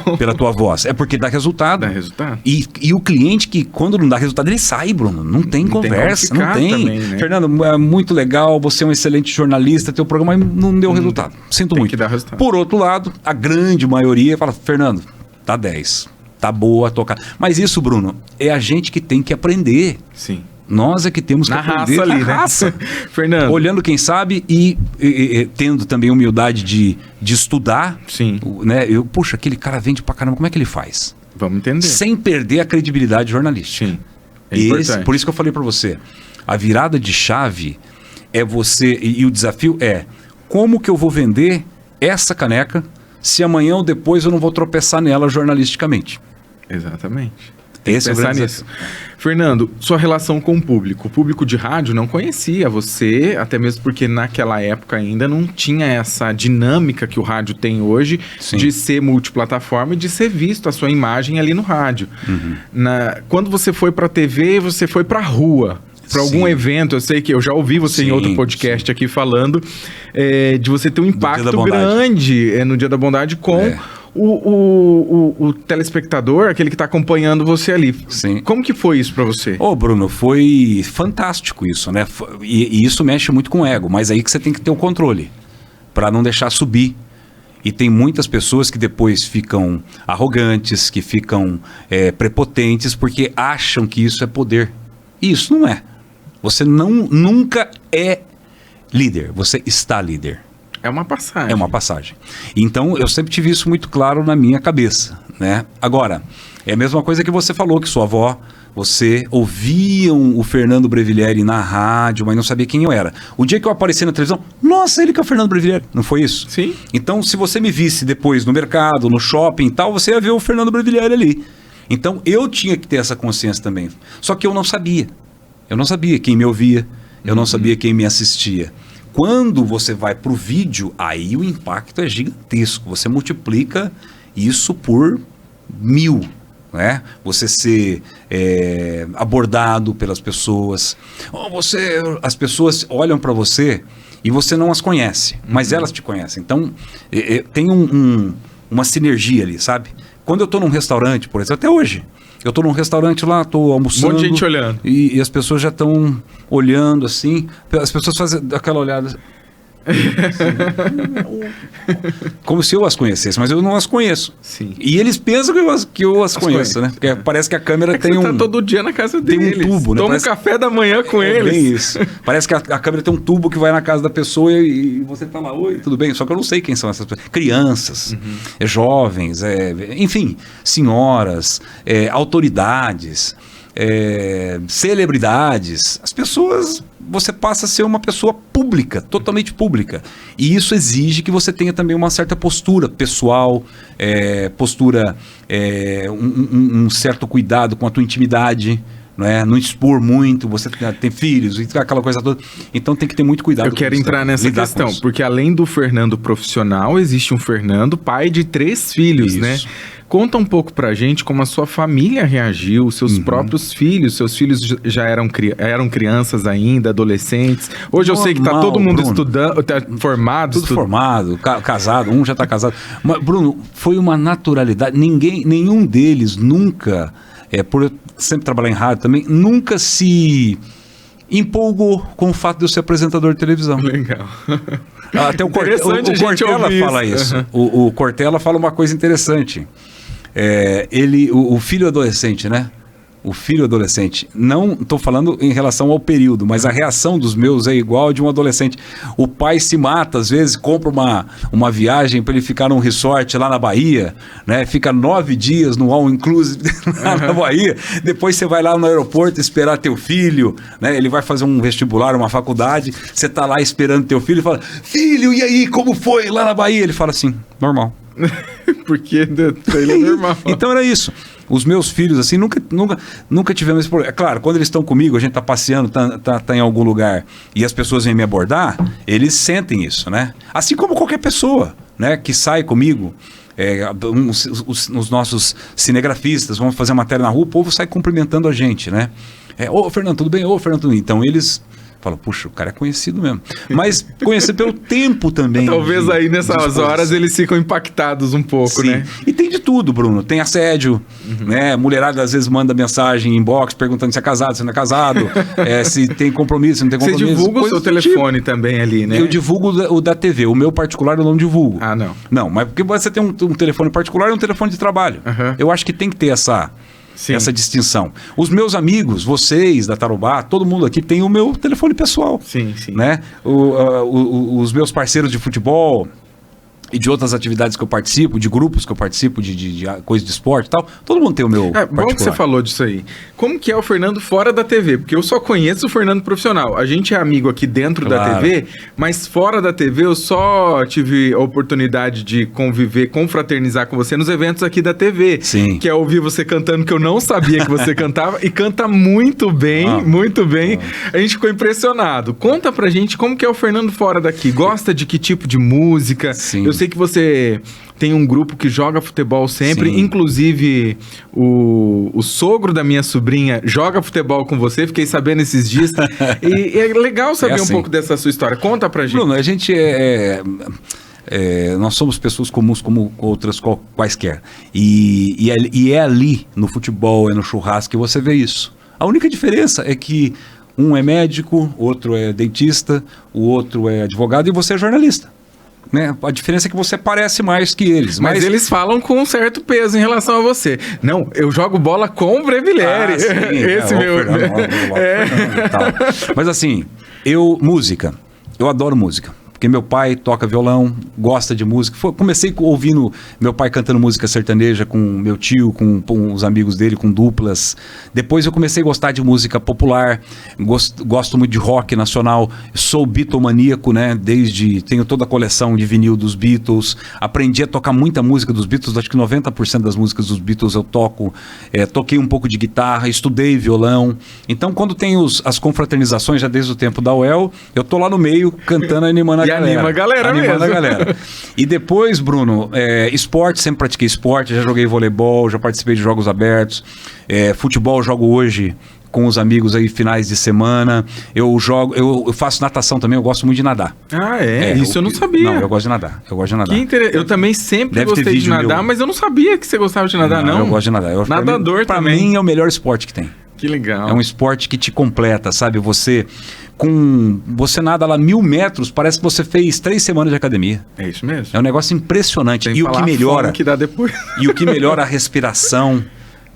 Não. Pela tua voz. É porque dá resultado. Dá resultado. E o cliente que, quando não dá resultado, ele sai, Bruno. Não tem conversa. Não tem. Também, né? Fernando, é muito legal, você é um excelente jornalista, teu programa não deu resultado. Sinto muito. Tem que dar resultado. Por outro lado, a grande maioria fala, Fernando, tá 10. Tá boa, tocar. Mas isso, Bruno, é a gente que tem que aprender. Sim. Nós é que temos que aprender raça ali, na raça. Fernando. Olhando quem sabe e tendo também humildade de estudar. Sim. Né? Puxa, aquele cara vende pra caramba, como é que ele faz? Vamos entender. Sem perder a credibilidade jornalística. Sim. Importante. Por isso que eu falei pra você, a virada de chave é você, e o desafio é, como que eu vou vender essa caneca se amanhã ou depois eu não vou tropeçar nela jornalisticamente? Exatamente. Esse é o grande nisso. Fernando, sua relação com o público de rádio não conhecia você, até mesmo porque naquela época ainda não tinha essa dinâmica que o rádio tem hoje. Sim. De ser multiplataforma e de ser visto a sua imagem ali no rádio. Quando você foi para a TV, você foi para a rua. Para algum evento, eu sei que eu já ouvi você em outro podcast aqui falando de você ter um impacto grande no Dia da Bondade com o telespectador, aquele que está acompanhando você ali. Sim. Como que foi isso para você? Bruno, foi fantástico isso, né? E isso mexe muito com o ego, mas aí que você tem que ter o controle para não deixar subir. E tem muitas pessoas que depois ficam arrogantes, que ficam prepotentes porque acham que isso é poder. E isso não é. Você nunca é líder, você está líder. É uma passagem. É uma passagem. Então, eu sempre tive isso muito claro na minha cabeça, né? Agora, é a mesma coisa que você falou, que sua avó, você ouviam o Fernando Brevilieri na rádio, mas não sabia quem eu era. O dia que eu apareci na televisão, nossa, ele que é o Fernando Brevilieri. Não foi isso? Sim. Então, se você me visse depois no mercado, no shopping e tal, você ia ver o Fernando Brevilieri ali. Então, eu tinha que ter essa consciência também. Só que eu não sabia. Eu não sabia quem me ouvia, eu não sabia quem me assistia. Quando você vai para o vídeo, aí o impacto é gigantesco. Você multiplica isso por 1000, né? Você ser abordado pelas pessoas. As pessoas olham para você e você não as conhece, mas elas te conhecem. Então, tem uma sinergia ali, sabe? Quando eu estou num restaurante, por exemplo, até hoje... Eu estou num restaurante lá, estou almoçando. Um monte de gente olhando. E as pessoas já estão olhando assim. As pessoas fazem aquela olhada. Como se eu as conhecesse, mas eu não as conheço. Sim. E eles pensam que eu as conheço, né? Porque parece que a câmera tem você um... tá todo dia na casa tem deles. um tubo, né? Toma Parece... um café da manhã com eles. Bem isso. Parece que a câmera tem um tubo que vai na casa da pessoa e você tá lá, oi, tudo bem? Só que eu não sei quem são essas pessoas. Crianças, jovens, enfim, senhoras, autoridades, celebridades. As pessoas... Você passa a ser uma pessoa pública, totalmente pública. E isso exige que você tenha também uma certa postura pessoal, um certo cuidado com a tua intimidade, não expor muito, você tem filhos, aquela coisa toda. Então tem que ter muito cuidado. Eu quero entrar nessa questão, porque além do Fernando profissional, existe um Fernando pai de 3 filhos, né? Conta um pouco pra gente como a sua família reagiu, seus próprios filhos. Seus filhos já eram crianças ainda, adolescentes. Hoje eu sei que tá todo mundo estudando, tá formado. Tudo formado, casado, um já tá casado. Mas, Bruno, foi uma naturalidade. Nenhum deles nunca, por eu sempre trabalhar em rádio também, nunca se empolgou com o fato de eu ser apresentador de televisão. Legal. Até o Cortella fala isso. O Cortella fala uma coisa interessante. O filho adolescente, né? O filho adolescente. Não estou falando em relação ao período, mas a reação dos meus é igual a de um adolescente. O pai se mata, às vezes compra uma viagem para ele ficar num resort lá na Bahia, né? Fica 9 dias no all inclusive lá na Bahia. Depois você vai lá no aeroporto esperar teu filho, né? Ele vai fazer um vestibular, uma faculdade. Você tá lá esperando teu filho e fala: filho, e aí, como foi lá na Bahia? Ele fala assim: normal. Porque ele é normal. Então era isso. Os meus filhos, assim, nunca tivemos esse problema. É claro, quando eles estão comigo, a gente tá passeando, tá em algum lugar e as pessoas vêm me abordar, eles sentem isso, né? Assim como qualquer pessoa, né, que sai comigo. Os nossos cinegrafistas, vamos fazer matéria na rua, o povo sai cumprimentando a gente, né? Ô, Fernando, tudo bem? Ô, Fernando, tudo bem? Então eles... Fala, puxa, o cara é conhecido mesmo. Mas conhecer pelo tempo também. Talvez aí nessas horas eles ficam impactados um pouco, né? E tem de tudo, Bruno. Tem assédio, né? Mulherada às vezes manda mensagem inbox perguntando se é casado, se não é casado, se tem compromisso, se não tem compromisso. Você divulga o seu telefone também ali, né? Eu divulgo o da TV. O meu particular eu não divulgo. Ah, não. Não, mas porque você tem um telefone particular e um telefone de trabalho. Eu acho que tem que ter essa distinção. Os meus amigos, vocês da Tarobá, todo mundo aqui tem o meu telefone pessoal. Sim. Né? Os meus parceiros de futebol e de outras atividades que eu participo, de grupos que eu participo, de coisa de esporte e tal, todo mundo tem o meu particular. Bom que você falou disso aí. Como que é o Fernando fora da TV? Porque eu só conheço o Fernando profissional. A gente é amigo aqui dentro da TV, mas fora da TV eu só tive a oportunidade de conviver, confraternizar com você nos eventos aqui da TV. Sim. Que é ouvir você cantando, que eu não sabia que você cantava, e canta muito bem, muito bem. A gente ficou impressionado. Conta pra gente como que é o Fernando fora daqui. Gosta de que tipo de música? Sim. Eu sei que você tem um grupo que joga futebol sempre, Sim. Inclusive o sogro da minha sobrinha joga futebol com você, fiquei sabendo esses dias. E é legal saber assim. um pouco dessa sua história. Conta pra gente. Bruno, a gente nós somos pessoas comuns como outras quaisquer. E é ali, no futebol, no churrasco, que você vê isso. A única diferença é que um é médico, outro é dentista, o outro é advogado e você é jornalista. Né? A diferença é que você parece mais que eles. Mas eles falam com um certo peso em relação a você. Não, eu jogo bola com o Brevileri. Esse meu... Mas assim, música. Eu adoro música. Porque meu pai toca violão, gosta de música. Comecei ouvindo meu pai cantando música sertaneja com meu tio, com os amigos dele, com duplas. Depois eu comecei a gostar de música popular, gosto muito de rock nacional. Sou bitomaníaco, né? Tenho toda a coleção de vinil dos Beatles. Aprendi a tocar muita música dos Beatles, acho que 90% das músicas dos Beatles eu toco. Toquei um pouco de guitarra, estudei violão. Então quando tem as confraternizações, já desde o tempo da UEL, eu tô lá no meio cantando e animando anima a galera animando mesmo. A galera. E depois, Bruno, esporte, sempre pratiquei esporte, já joguei voleibol, já participei de jogos abertos, futebol jogo hoje com os amigos aí finais de semana, eu faço natação também, eu gosto muito de nadar. Isso eu não sabia. Não, eu gosto de nadar, Eu também sempre gostei de nadar, mas eu não sabia que você gostava de nadar, não. Eu gosto de nadar. Nadador pra também. mim é o melhor esporte que tem. Que legal. É um esporte que te completa, sabe? Você nada lá 1.000 metros, parece que você fez 3 semanas de academia. É isso mesmo. É um negócio impressionante. Tem E o que melhora... que dá depois. E o que melhora a respiração,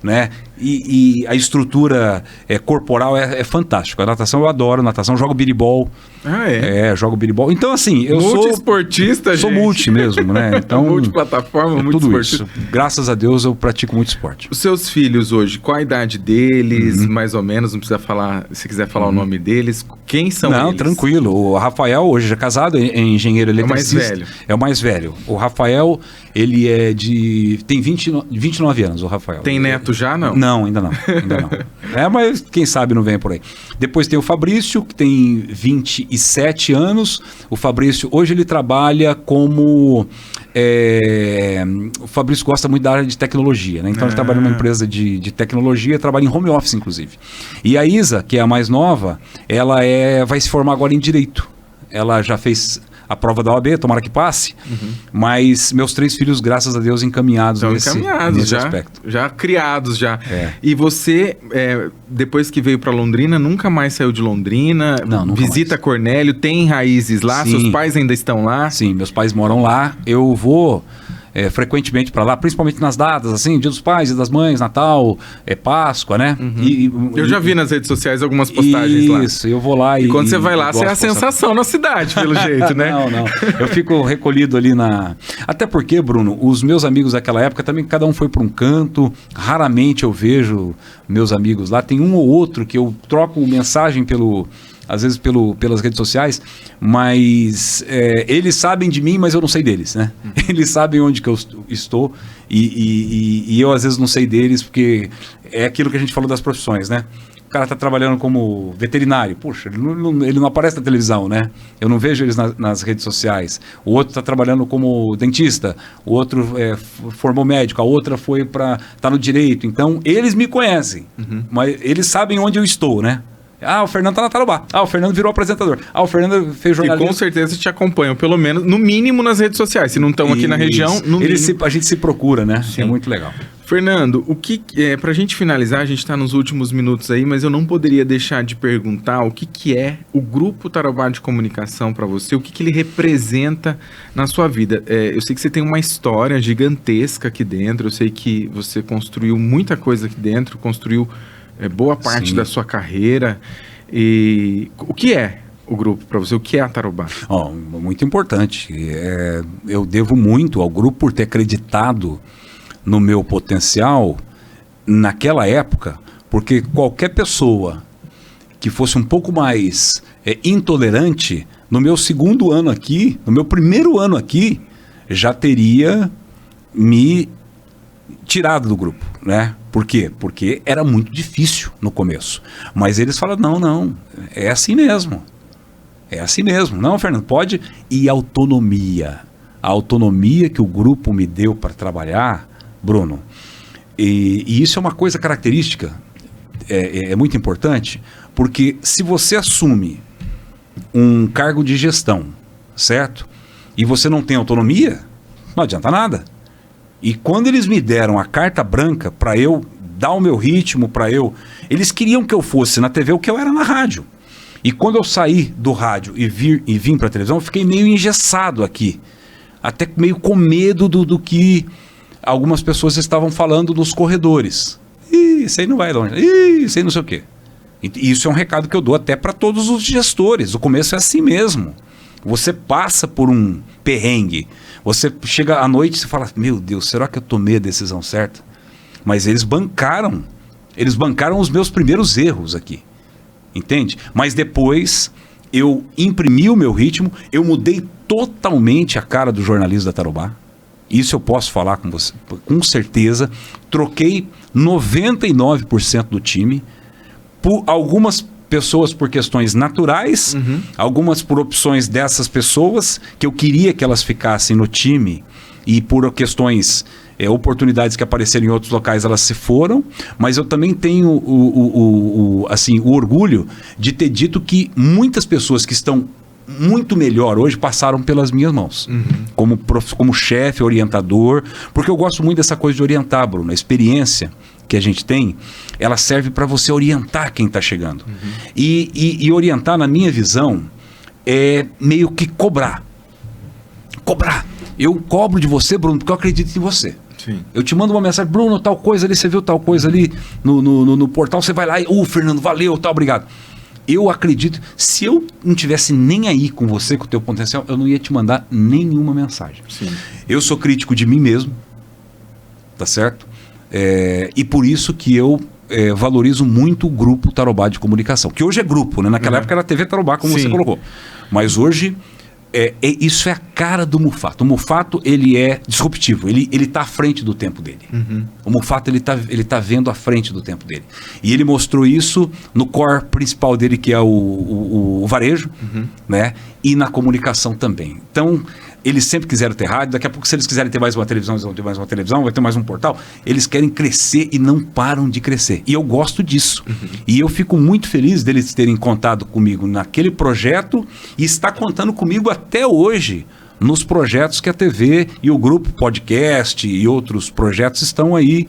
né? E a estrutura corporal é fantástico. A natação eu adoro, natação, jogo biribol. Ah, é? Jogo biribol. Então, assim, eu sou... Multiesportista, Sou gente. multi mesmo, né? Então, multiplataforma, tudo isso. Graças a Deus eu pratico muito esporte. Os seus filhos hoje, qual a idade deles, mais ou menos? Não precisa falar, se quiser falar o nome deles. Quem são eles? Não, tranquilo. O Rafael hoje já é casado, é engenheiro eletricista. É o mais velho. É o mais velho. O Rafael, ele tem 29 anos, o Rafael. Tem neto já, não? Não, ainda não. Mas quem sabe não vem por aí. Depois tem o Fabrício, que tem 27 anos. O Fabrício, hoje ele trabalha como... O Fabrício gosta muito da área de tecnologia, né? Então ele trabalha numa empresa de tecnologia, trabalha em home office, inclusive. E a Isa, que é a mais nova, ela vai se formar agora em Direito. Ela já fez a prova da OAB, tomara que passe, mas meus 3 filhos, graças a Deus, encaminhados nesse aspecto. Já criados, já. É. E você, depois que veio para Londrina, nunca mais saiu de Londrina? Não, nunca Visita mais. Cornélio, tem raízes lá? Sim. Seus pais ainda estão lá? Sim, meus pais moram lá. Eu vou frequentemente para lá, principalmente nas datas, assim, Dia dos Pais e das Mães, Natal, Páscoa, né? Eu já vi nas redes sociais algumas postagens lá. Isso, eu vou lá e quando você vai lá, você é a sensação na cidade, pelo jeito, né? Não. Eu fico recolhido ali Até porque, Bruno, os meus amigos daquela época também, cada um foi para um canto. Raramente eu vejo meus amigos lá. Tem um ou outro que eu troco mensagem às vezes pelas redes sociais, mas eles sabem de mim, mas eu não sei deles, né? Eles sabem onde que eu estou e eu às vezes não sei deles, porque é aquilo que a gente falou das profissões, né? O cara está trabalhando como veterinário, puxa, ele não aparece na televisão, né? Eu não vejo eles nas redes sociais. O outro está trabalhando como dentista, o outro formou médico, a outra tá no direito. Então, eles me conhecem, mas eles sabem onde eu estou, né? O Fernando tá na Tarobá. O Fernando virou apresentador. O Fernando fez jornalismo. E com certeza te acompanham, pelo menos, no mínimo nas redes sociais. Se não estão aqui na região, no mínimo. A gente se procura, né? Sim. É muito legal. Fernando, pra gente finalizar, a gente tá nos últimos minutos aí, mas eu não poderia deixar de perguntar o que é o Grupo Tarobá de Comunicação para você, o que ele representa na sua vida. Eu sei que você tem uma história gigantesca aqui dentro, eu sei que você construiu muita coisa aqui dentro, construiu boa parte da sua carreira. E o que é o grupo para você? O que é a Tarobá? Muito importante. Eu devo muito ao grupo por ter acreditado no meu potencial naquela época, porque qualquer pessoa que fosse um pouco mais intolerante, no meu segundo ano aqui, no meu primeiro ano aqui, já teria me tirado do grupo, né? Por quê? Porque era muito difícil no começo. Mas eles falaram, não, é assim mesmo. É assim mesmo. Não, Fernando, pode. E autonomia. A autonomia que o grupo me deu para trabalhar, Bruno, e isso é uma coisa característica, é muito importante, porque se você assume um cargo de gestão, certo? E você não tem autonomia, não adianta nada. E quando eles me deram a carta branca para eu dar o meu ritmo, eles queriam que eu fosse na TV o que eu era na rádio. E quando eu saí do rádio e vim para a televisão, eu fiquei meio engessado aqui. Até meio com medo do que algumas pessoas estavam falando nos corredores. Isso aí não vai longe. Isso aí não sei o quê. E isso é um recado que eu dou até para todos os gestores. O começo é assim mesmo. Você passa por um perrengue. Você chega à noite e você fala, meu Deus, será que eu tomei a decisão certa? Mas eles bancaram os meus primeiros erros aqui. Entende? Mas depois eu imprimi o meu ritmo, eu mudei totalmente a cara do jornalismo da Tarobá. Isso eu posso falar com você, com certeza. Troquei 99% do time por algumas pessoas por questões naturais, algumas por opções dessas pessoas, que eu queria que elas ficassem no time, e por questões, oportunidades que apareceram em outros locais, elas se foram, mas eu também tenho o orgulho de ter dito que muitas pessoas que estão muito melhor hoje passaram pelas minhas mãos, como chefe, orientador, porque eu gosto muito dessa coisa de orientar, Bruno, a experiência que a gente tem, ela serve para você orientar quem está chegando. E orientar, na minha visão, é meio que cobrar. Cobrar. Eu cobro de você, Bruno, porque eu acredito em você. Sim. Eu te mando uma mensagem, Bruno, tal coisa ali, você viu tal coisa ali no portal, você vai lá e, Fernando, valeu, tá, obrigado. Eu acredito, se eu não tivesse nem aí com você, com o teu potencial, eu não ia te mandar nenhuma mensagem. Sim. Eu sou crítico de mim mesmo, tá certo? E por isso que eu valorizo muito o grupo Tarobá de Comunicação, que hoje é grupo, né? Naquela época era TV Tarobá, como você colocou. Mas hoje, isso é a cara do Mufato. O Mufato, ele é disruptivo, ele está à frente do tempo dele. O Mufato, ele tá vendo à frente do tempo dele. E ele mostrou isso no core principal dele, que é o varejo, né? E na comunicação também. Então, eles sempre quiseram ter rádio, daqui a pouco, se eles quiserem ter mais uma televisão, eles vão ter mais uma televisão, vai ter mais um portal. Eles querem crescer e não param de crescer. E eu gosto disso. E eu fico muito feliz deles terem contado comigo naquele projeto e estar contando comigo até hoje nos projetos que a TV e o grupo podcast e outros projetos estão aí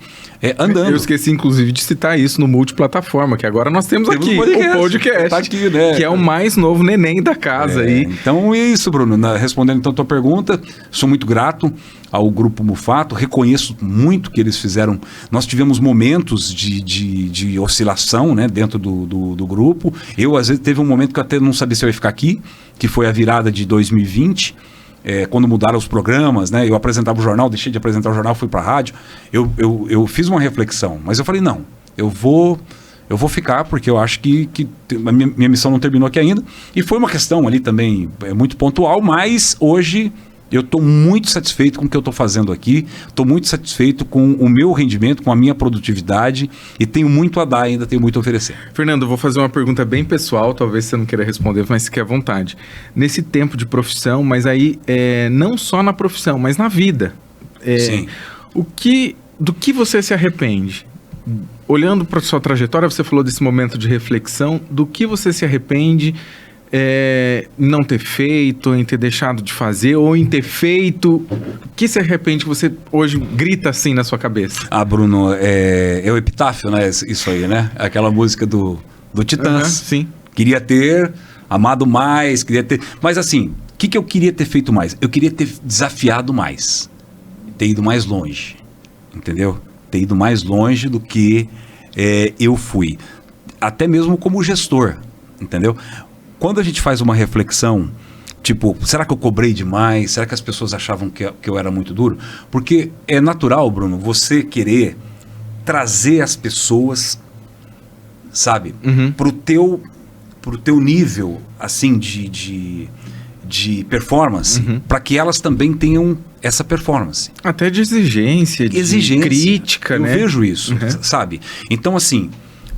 andando. Eu esqueci, inclusive, de citar isso no multiplataforma, que agora nós temos aqui o podcast, tá aqui, né? Que é o mais novo neném da casa. Aí. Então é isso, Bruno. Respondendo então a tua pergunta, sou muito grato ao Grupo Mufato, reconheço muito que eles fizeram. Nós tivemos momentos de oscilação, né, dentro do grupo. Eu, às vezes, teve um momento que eu até não sabia se eu ia ficar aqui, que foi a virada de 2020. Quando mudaram os programas, né? Eu apresentava o jornal, deixei de apresentar o jornal, fui para a rádio. Eu fiz uma reflexão, mas eu falei, não, eu vou ficar, porque eu acho que a minha missão não terminou aqui ainda. E foi uma questão ali também muito pontual, mas hoje eu estou muito satisfeito com o que eu estou fazendo aqui, estou muito satisfeito com o meu rendimento, com a minha produtividade e tenho muito a dar ainda, tenho muito a oferecer. Fernando, eu vou fazer uma pergunta bem pessoal, talvez você não queira responder, mas fique à vontade. Nesse tempo de profissão, mas aí não só na profissão, mas na vida, Sim. do que você se arrepende? Olhando para a sua trajetória, você falou desse momento de reflexão, do que você se arrepende não ter feito, em ter deixado de fazer, ou em ter feito, o que se arrepende que você hoje grita assim na sua cabeça? Bruno, é o epitáfio, né? Isso aí, né? Aquela música do Titãs. Sim. Queria ter amado mais, queria ter... Mas assim, o que eu queria ter feito mais? Eu queria ter desafiado mais, ter ido mais longe, entendeu? Ter ido mais longe do que eu fui, até mesmo como gestor, entendeu? Quando a gente faz uma reflexão, tipo, será que eu cobrei demais? Será que as pessoas achavam que eu era muito duro? Porque é natural, Bruno, você querer trazer as pessoas, sabe, pro teu nível, assim, de performance, para que elas também tenham essa performance. Até de exigência, de crítica, né? Eu vejo isso, sabe? Então, assim,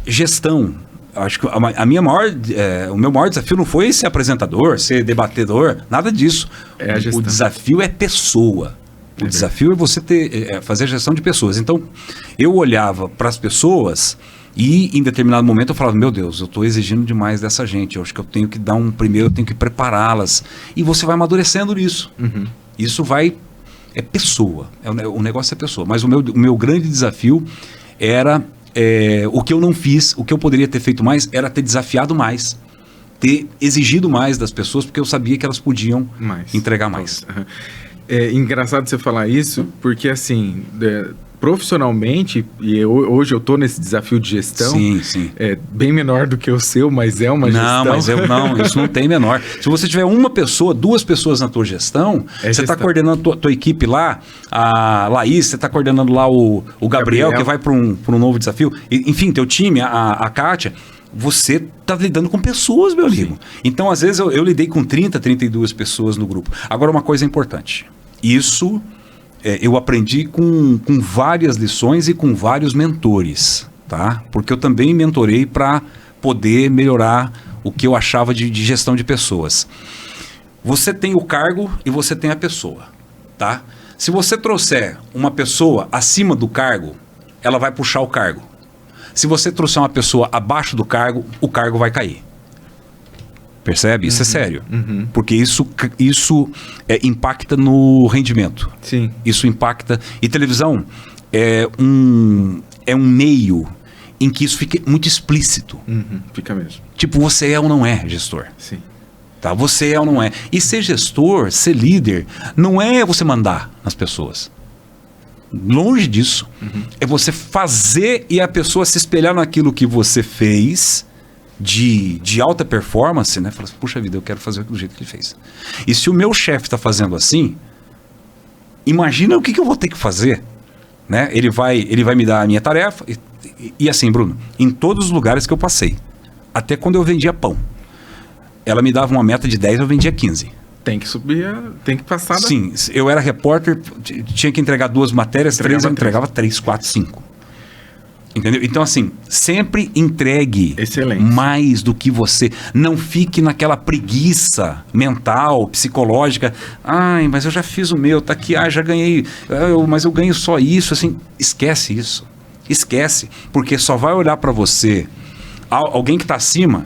gestão... Acho que o meu maior desafio não foi ser apresentador, ser debatedor, nada disso. O desafio é pessoa. O desafio é você fazer a gestão de pessoas. Então, eu olhava para as pessoas e, em determinado momento, eu falava, meu Deus, eu estou exigindo demais dessa gente. Eu acho que eu tenho que dar eu tenho que prepará-las. E você vai amadurecendo nisso. Isso é pessoa. O negócio é pessoa. Mas o meu grande desafio era... o que eu não fiz, o que eu poderia ter feito mais era ter desafiado mais, ter exigido mais das pessoas, porque eu sabia que elas podiam entregar mais. É engraçado você falar isso, porque assim, profissionalmente, e hoje eu estou nesse desafio de gestão, sim. É bem menor do que o seu, mas é uma gestão. Não, isso não tem menor. Se você tiver uma pessoa, duas pessoas na tua gestão, você está coordenando a tua equipe lá, a Laís, você está coordenando lá o Gabriel, que vai para um novo desafio, enfim, teu time, a Kátia, você está lidando com pessoas, meu amigo. Então, às vezes, eu lidei com 30, 32 pessoas no grupo. Agora, uma coisa importante, isso... eu aprendi com várias lições e com vários mentores, tá? Porque eu também mentorei para poder melhorar o que eu achava de gestão de pessoas. Você tem o cargo e você tem a pessoa, tá? Se você trouxer uma pessoa acima do cargo, ela vai puxar o cargo. Se você trouxer uma pessoa abaixo do cargo, o cargo vai cair. Percebe? Isso é sério. Porque isso impacta no rendimento. Sim. Isso impacta... E televisão é um meio em que isso fica muito explícito. Fica mesmo. Tipo, você é ou não é gestor. Sim. Tá? Você é ou não é. E ser gestor, ser líder, não é você mandar nas pessoas. Longe disso. É você fazer e a pessoa se espelhar naquilo que você fez de alta performance, né? Fala assim, puxa vida, eu quero fazer do jeito que ele fez. E se o meu chefe está fazendo assim, imagina o que eu vou ter que fazer. Né? Ele vai me dar a minha tarefa. E assim, Bruno, em todos os lugares que eu passei, até quando eu vendia pão, ela me dava uma meta de 10, eu vendia 15. Tem que subir, tem que passar. Sim, eu era repórter, tinha que entregar 2 matérias, 3 eu entregava 3, 4, 5. Entendeu? Então, assim, sempre entregue mais do que você. Não fique naquela preguiça mental, psicológica. Ai, mas eu já fiz o meu, tá aqui, já ganhei, mas eu ganho só isso. Assim, esquece isso. Esquece, porque só vai olhar para você alguém que está acima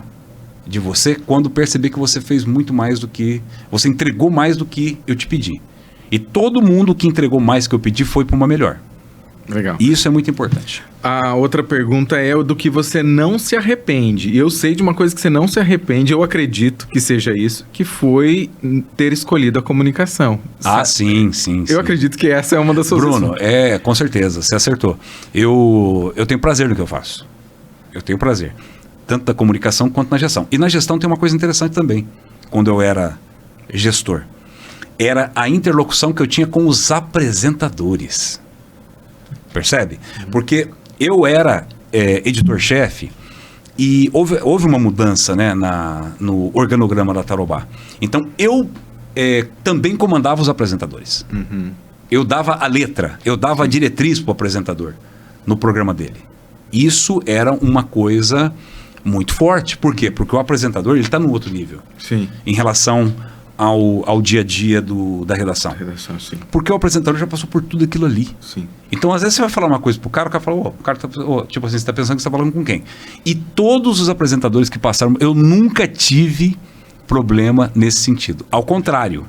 de você quando perceber que você fez muito mais do que... Você entregou mais do que eu te pedi. E todo mundo que entregou mais que eu pedi foi para uma melhor. Legal. E isso é muito importante. A outra pergunta é o do que você não se arrepende. E eu sei de uma coisa que você não se arrepende, eu acredito que seja isso, que foi ter escolhido a comunicação. Ah, sim. Eu acredito que essa é uma das suas Bruno, com certeza, você acertou. Eu tenho prazer no que eu faço. Eu tenho prazer. Tanto na comunicação quanto na gestão. E na gestão tem uma coisa interessante também. Quando eu era gestor. Era a interlocução que eu tinha com os apresentadores. Percebe? Porque eu era editor-chefe e houve uma mudança, né, no organograma da Tarobá. Então, eu também comandava os apresentadores. Eu dava a letra, eu dava a diretriz para o apresentador no programa dele. Isso era uma coisa muito forte. Por quê? Porque o apresentador está no outro nível. Sim. Em relação ao dia a dia da redação. Sim. Porque o apresentador já passou por tudo aquilo ali. Sim. Então, às vezes você vai falar uma coisa pro cara, o cara fala, tipo assim, você está pensando que você está falando com quem? E todos os apresentadores que passaram, eu nunca tive problema nesse sentido. Ao contrário,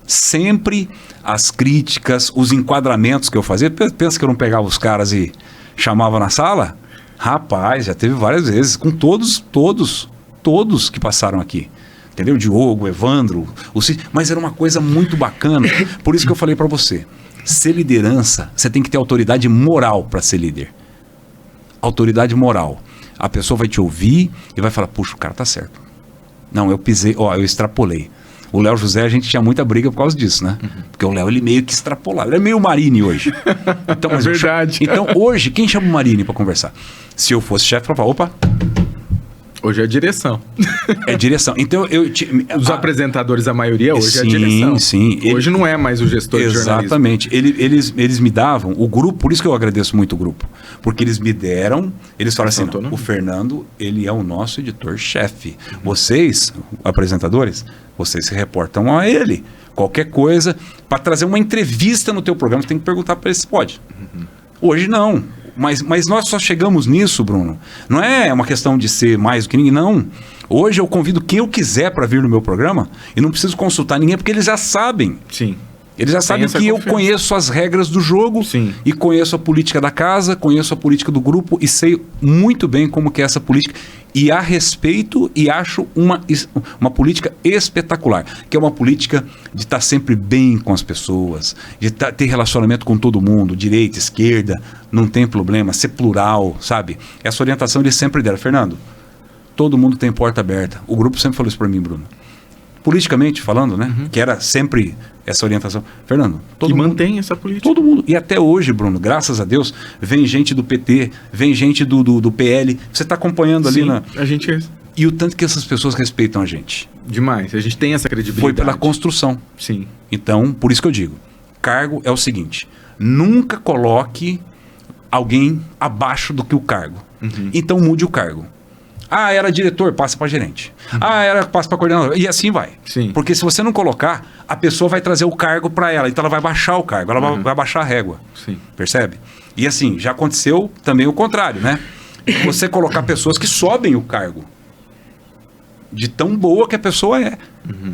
sempre as críticas, os enquadramentos que eu fazia, pensa que eu não pegava os caras e chamava na sala? Rapaz, já teve várias vezes, com todos que passaram aqui. Entendeu? Diogo, Evandro, mas era uma coisa muito bacana. Por isso que eu falei para você, ser liderança, você tem que ter autoridade moral para ser líder. Autoridade moral. A pessoa vai te ouvir e vai falar, puxa, o cara tá certo. Não, eu pisei, eu extrapolei. O Léo José, a gente tinha muita briga por causa disso, né? Porque o Léo, ele meio que extrapolava. Ele é meio Marini hoje. Então, é verdade. Então, hoje, quem chama o Marini para conversar? Se eu fosse chefe, eu falava, opa... Hoje é direção. É direção. Então, os apresentadores, a maioria, hoje é a direção. Sim. Hoje não é mais o gestor de jornalismo. Exatamente. Eles me davam, o grupo, por isso que eu agradeço muito o grupo, porque eles me deram, eles falaram assim, não, o Fernando, ele é o nosso editor-chefe. Vocês, apresentadores, vocês se reportam a ele. Qualquer coisa, para trazer uma entrevista no teu programa, você tem que perguntar para ele se pode. Hoje não. Mas nós só chegamos nisso, Bruno. Não é uma questão de ser mais do que ninguém, não. Hoje eu convido quem eu quiser para vir no meu programa e não preciso consultar ninguém, porque eles já sabem. Sim. Eles já sabem que eu conheço as regras do jogo. Sim. E conheço a política da casa, conheço a política do grupo e sei muito bem como que é essa política. E a respeito e acho uma política espetacular, que é uma política de estar sempre bem com as pessoas, de ter relacionamento com todo mundo, direita, esquerda, não tem problema, ser plural, sabe? Essa orientação eles sempre deram. Fernando, todo mundo tem porta aberta. O grupo sempre falou isso para mim, Bruno. Politicamente falando, né? Que era sempre essa orientação. Fernando, todo mundo mantém essa política. Todo mundo. E até hoje, Bruno, graças a Deus, vem gente do PT, vem gente do PL. Você está acompanhando ali a gente... E o tanto que essas pessoas respeitam a gente. Demais. A gente tem essa credibilidade. Foi pela construção. Sim. Então, por isso que eu digo, cargo é o seguinte, nunca coloque alguém abaixo do que o cargo. Então mude o cargo. Ah, era diretor, passa para gerente. Passa para coordenador. E assim vai. Sim. Porque se você não colocar, a pessoa vai trazer o cargo para ela. Então ela vai baixar o cargo, ela vai baixar a régua. Sim. Percebe? E assim, já aconteceu também o contrário, né? Você colocar pessoas que sobem o cargo. De tão boa que a pessoa é.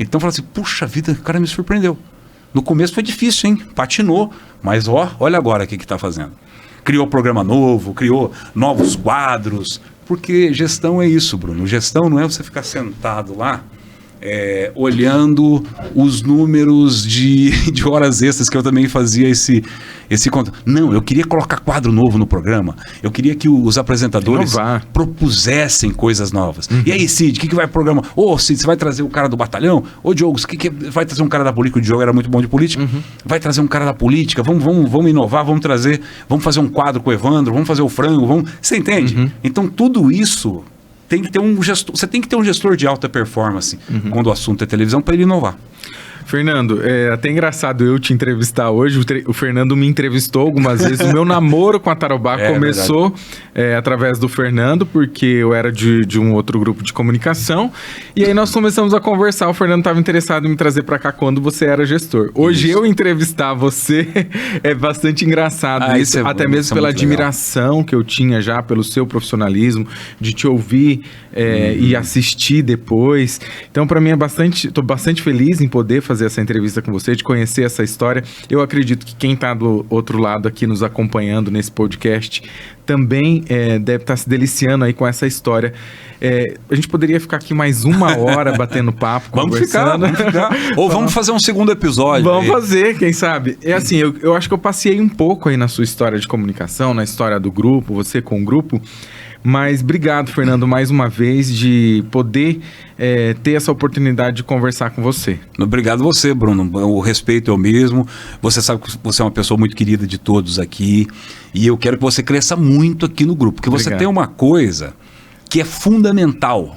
Então fala assim, puxa vida, o cara me surpreendeu. No começo foi difícil, hein? Patinou. Mas olha agora o que está fazendo. criou programa novo, criou novos quadros. Porque gestão é isso, Bruno. Gestão não é você ficar sentado lá olhando os números de horas extras, que eu também fazia esse conto. Não, eu queria colocar quadro novo no programa. Eu queria que os apresentadores propusessem coisas novas. E aí, Cid, o que vai pro programa? Cid, você vai trazer o cara do batalhão? Diogo, vai trazer um cara da política? O Diogo era muito bom de política. Vai trazer um cara da política? Vamos inovar, vamos fazer um quadro com o Evandro, vamos fazer o frango, Você entende? Então, tudo isso... Tem que ter você tem que ter um gestor de alta performance quando o assunto é televisão para ele inovar. Fernando, é até engraçado eu te entrevistar hoje. O Fernando me entrevistou algumas vezes. O meu namoro com a Tarobá começou através do Fernando, porque eu era de um outro grupo de comunicação. E aí nós começamos a conversar. O Fernando estava interessado em me trazer para cá quando você era gestor. Hoje eu entrevistar você é bastante engraçado. Isso até mesmo pela admiração que eu tinha já pelo seu profissionalismo, de te ouvir e assistir depois. Então, para mim, estou bastante feliz em poder fazer essa entrevista com você, de conhecer essa história. Eu acredito que quem está do outro lado aqui nos acompanhando nesse podcast também deve estar se deliciando aí com essa história. A gente poderia ficar aqui mais 1 hora batendo papo, conversando. Vamos ficar. Ou vamos fazer um segundo episódio. Vamos fazer, quem sabe. É assim, eu acho que eu passei um pouco aí na sua história de comunicação, na história do grupo, você com o grupo. Mas obrigado, Fernando, mais uma vez, de poder ter essa oportunidade de conversar com você. Obrigado você, Bruno. O respeito é o mesmo. Você sabe que você é uma pessoa muito querida de todos aqui. E eu quero que você cresça muito aqui no grupo. Porque você tem uma coisa que é fundamental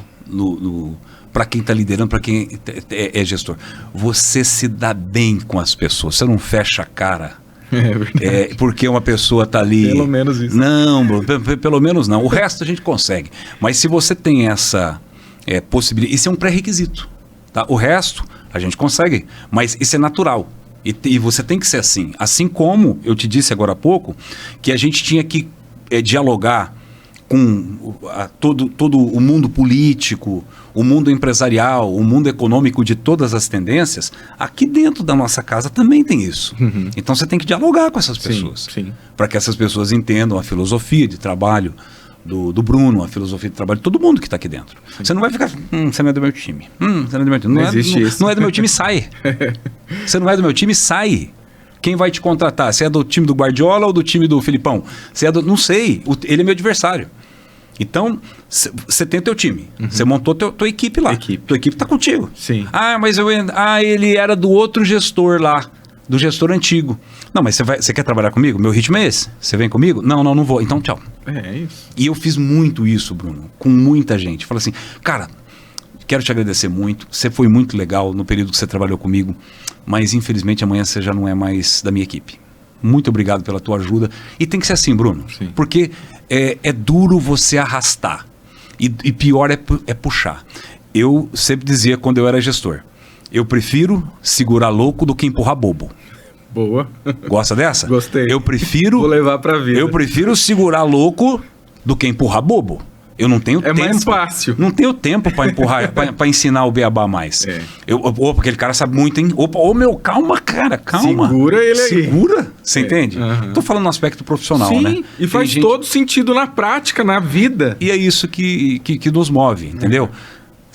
para quem está liderando, para quem é gestor. Você se dá bem com as pessoas. Você não fecha a cara. Porque uma pessoa está ali... Pelo menos isso. Não, pelo menos não. O resto a gente consegue. Mas se você tem essa possibilidade... Isso é um pré-requisito. Tá? O resto a gente consegue. Mas isso é natural. E você tem que ser assim. Assim como eu te disse agora há pouco, que a gente tinha que dialogar com todo o mundo político, o mundo empresarial, o mundo econômico de todas as tendências. Aqui dentro da nossa casa também tem isso. Então você tem que dialogar com essas pessoas, para que essas pessoas entendam a filosofia de trabalho do Bruno, a filosofia de trabalho de todo mundo que está aqui dentro. Você não vai ficar, você não é do meu time. Você não é do meu time. Não é do meu time, sai. Você não é do meu time, sai. Quem vai te contratar? Você é do time do Guardiola ou do time do Filipão? Você é do... Não sei. Ele é meu adversário. Então, você tem o teu time. Você montou tua equipe lá. Tua equipe está contigo. Sim. Mas ele era do outro gestor lá. Do gestor antigo. Não, mas você quer trabalhar comigo? Meu ritmo é esse. Você vem comigo? Não vou. Então, tchau. É isso. E eu fiz muito isso, Bruno. Com muita gente. Falei assim, cara... Quero te agradecer muito. Você foi muito legal no período que você trabalhou comigo, mas infelizmente amanhã você já não é mais da minha equipe. Muito obrigado pela tua ajuda. E tem que ser assim, Bruno, porque é duro você arrastar e pior é puxar. Eu sempre dizia quando eu era gestor, eu prefiro segurar louco do que empurrar bobo. Boa. Gosta dessa? Gostei. Eu prefiro... Vou levar pra vida. Eu prefiro segurar louco do que empurrar bobo. Eu não tenho tempo. É mais fácil. Não tenho tempo para empurrar, para ensinar o beabá mais. Opa, aquele cara sabe muito, hein? Opa, calma, cara, calma. Segura ele aí. Segura, você entende? Tô falando no aspecto profissional, né? Sim, e faz todo sentido na prática, na vida. E é isso que nos move, entendeu?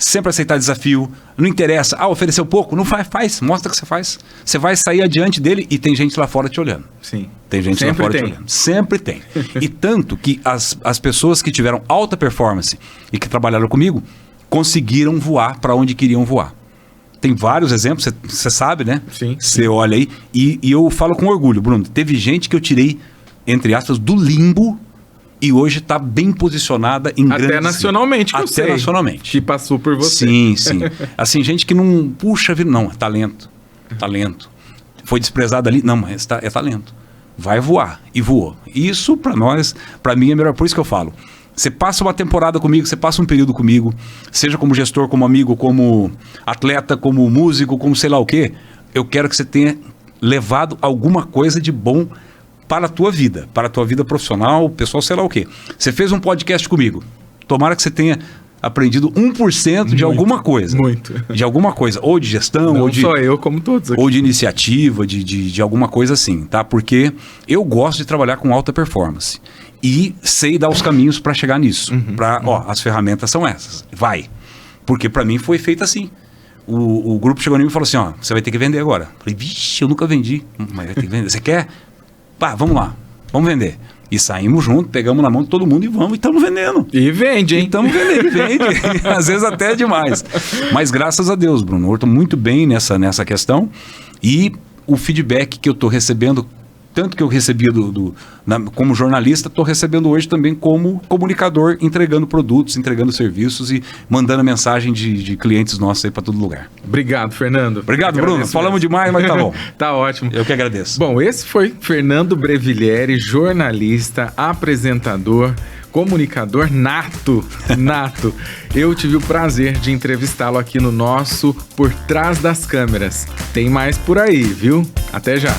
Sempre aceitar desafio, não interessa. Ofereceu pouco? Não faz, mostra que você faz. Você vai sair adiante dele e tem gente lá fora te olhando. Sim. Tem gente lá fora te olhando. Sempre tem. E tanto que as pessoas que tiveram alta performance e que trabalharam comigo conseguiram voar para onde queriam voar. Tem vários exemplos, você sabe, né? Sim. Você olha aí. E eu falo com orgulho, Bruno. Teve gente que eu tirei, entre aspas, do limbo. E hoje está bem posicionada em grandes... Até nacionalmente, que eu sei. Até nacionalmente. Que passou por você. Sim. Assim, gente que não... Puxa vida, não, é talento. Foi desprezado ali? Não, mas é talento. Vai voar. E voou. Isso, para nós, para mim, é melhor. Por isso que eu falo. Você passa uma temporada comigo, você passa um período comigo, seja como gestor, como amigo, como atleta, como músico, como sei lá o quê. Eu quero que você tenha levado alguma coisa de bom para a tua vida profissional, pessoal, sei lá o quê. Você fez um podcast comigo. Tomara que você tenha aprendido 1% de alguma coisa. Muito. De alguma coisa. Ou de gestão, Não ou de... só eu, como todos aqui. Ou de iniciativa, de alguma coisa assim, tá? Porque eu gosto de trabalhar com alta performance. E sei dar os caminhos para chegar nisso. As ferramentas são essas. Vai. Porque para mim foi feito assim. O grupo chegou em mim e falou assim, ó, você vai ter que vender agora. Falei, vixe, eu nunca vendi. Mas vai ter que vender. Você quer? Pá, vamos lá. Vamos vender. E saímos juntos, pegamos na mão de todo mundo e estamos vendendo. E vende, hein? Estamos vendendo, vende. Às vezes até é demais. Mas graças a Deus, Bruno, eu estou muito bem nessa questão. E o feedback que eu estou recebendo, tanto que eu recebia como jornalista, estou recebendo hoje também como comunicador, entregando produtos, entregando serviços e mandando mensagem de clientes nossos aí para todo lugar. Obrigado, Fernando. Obrigado, Bruno. Falamos demais, mas tá bom. Tá ótimo. Eu que agradeço. Bom, esse foi Fernando Brevilieri, jornalista, apresentador, comunicador nato. Eu tive o prazer de entrevistá-lo aqui no nosso Por Trás das Câmeras. Tem mais por aí, viu? Até já.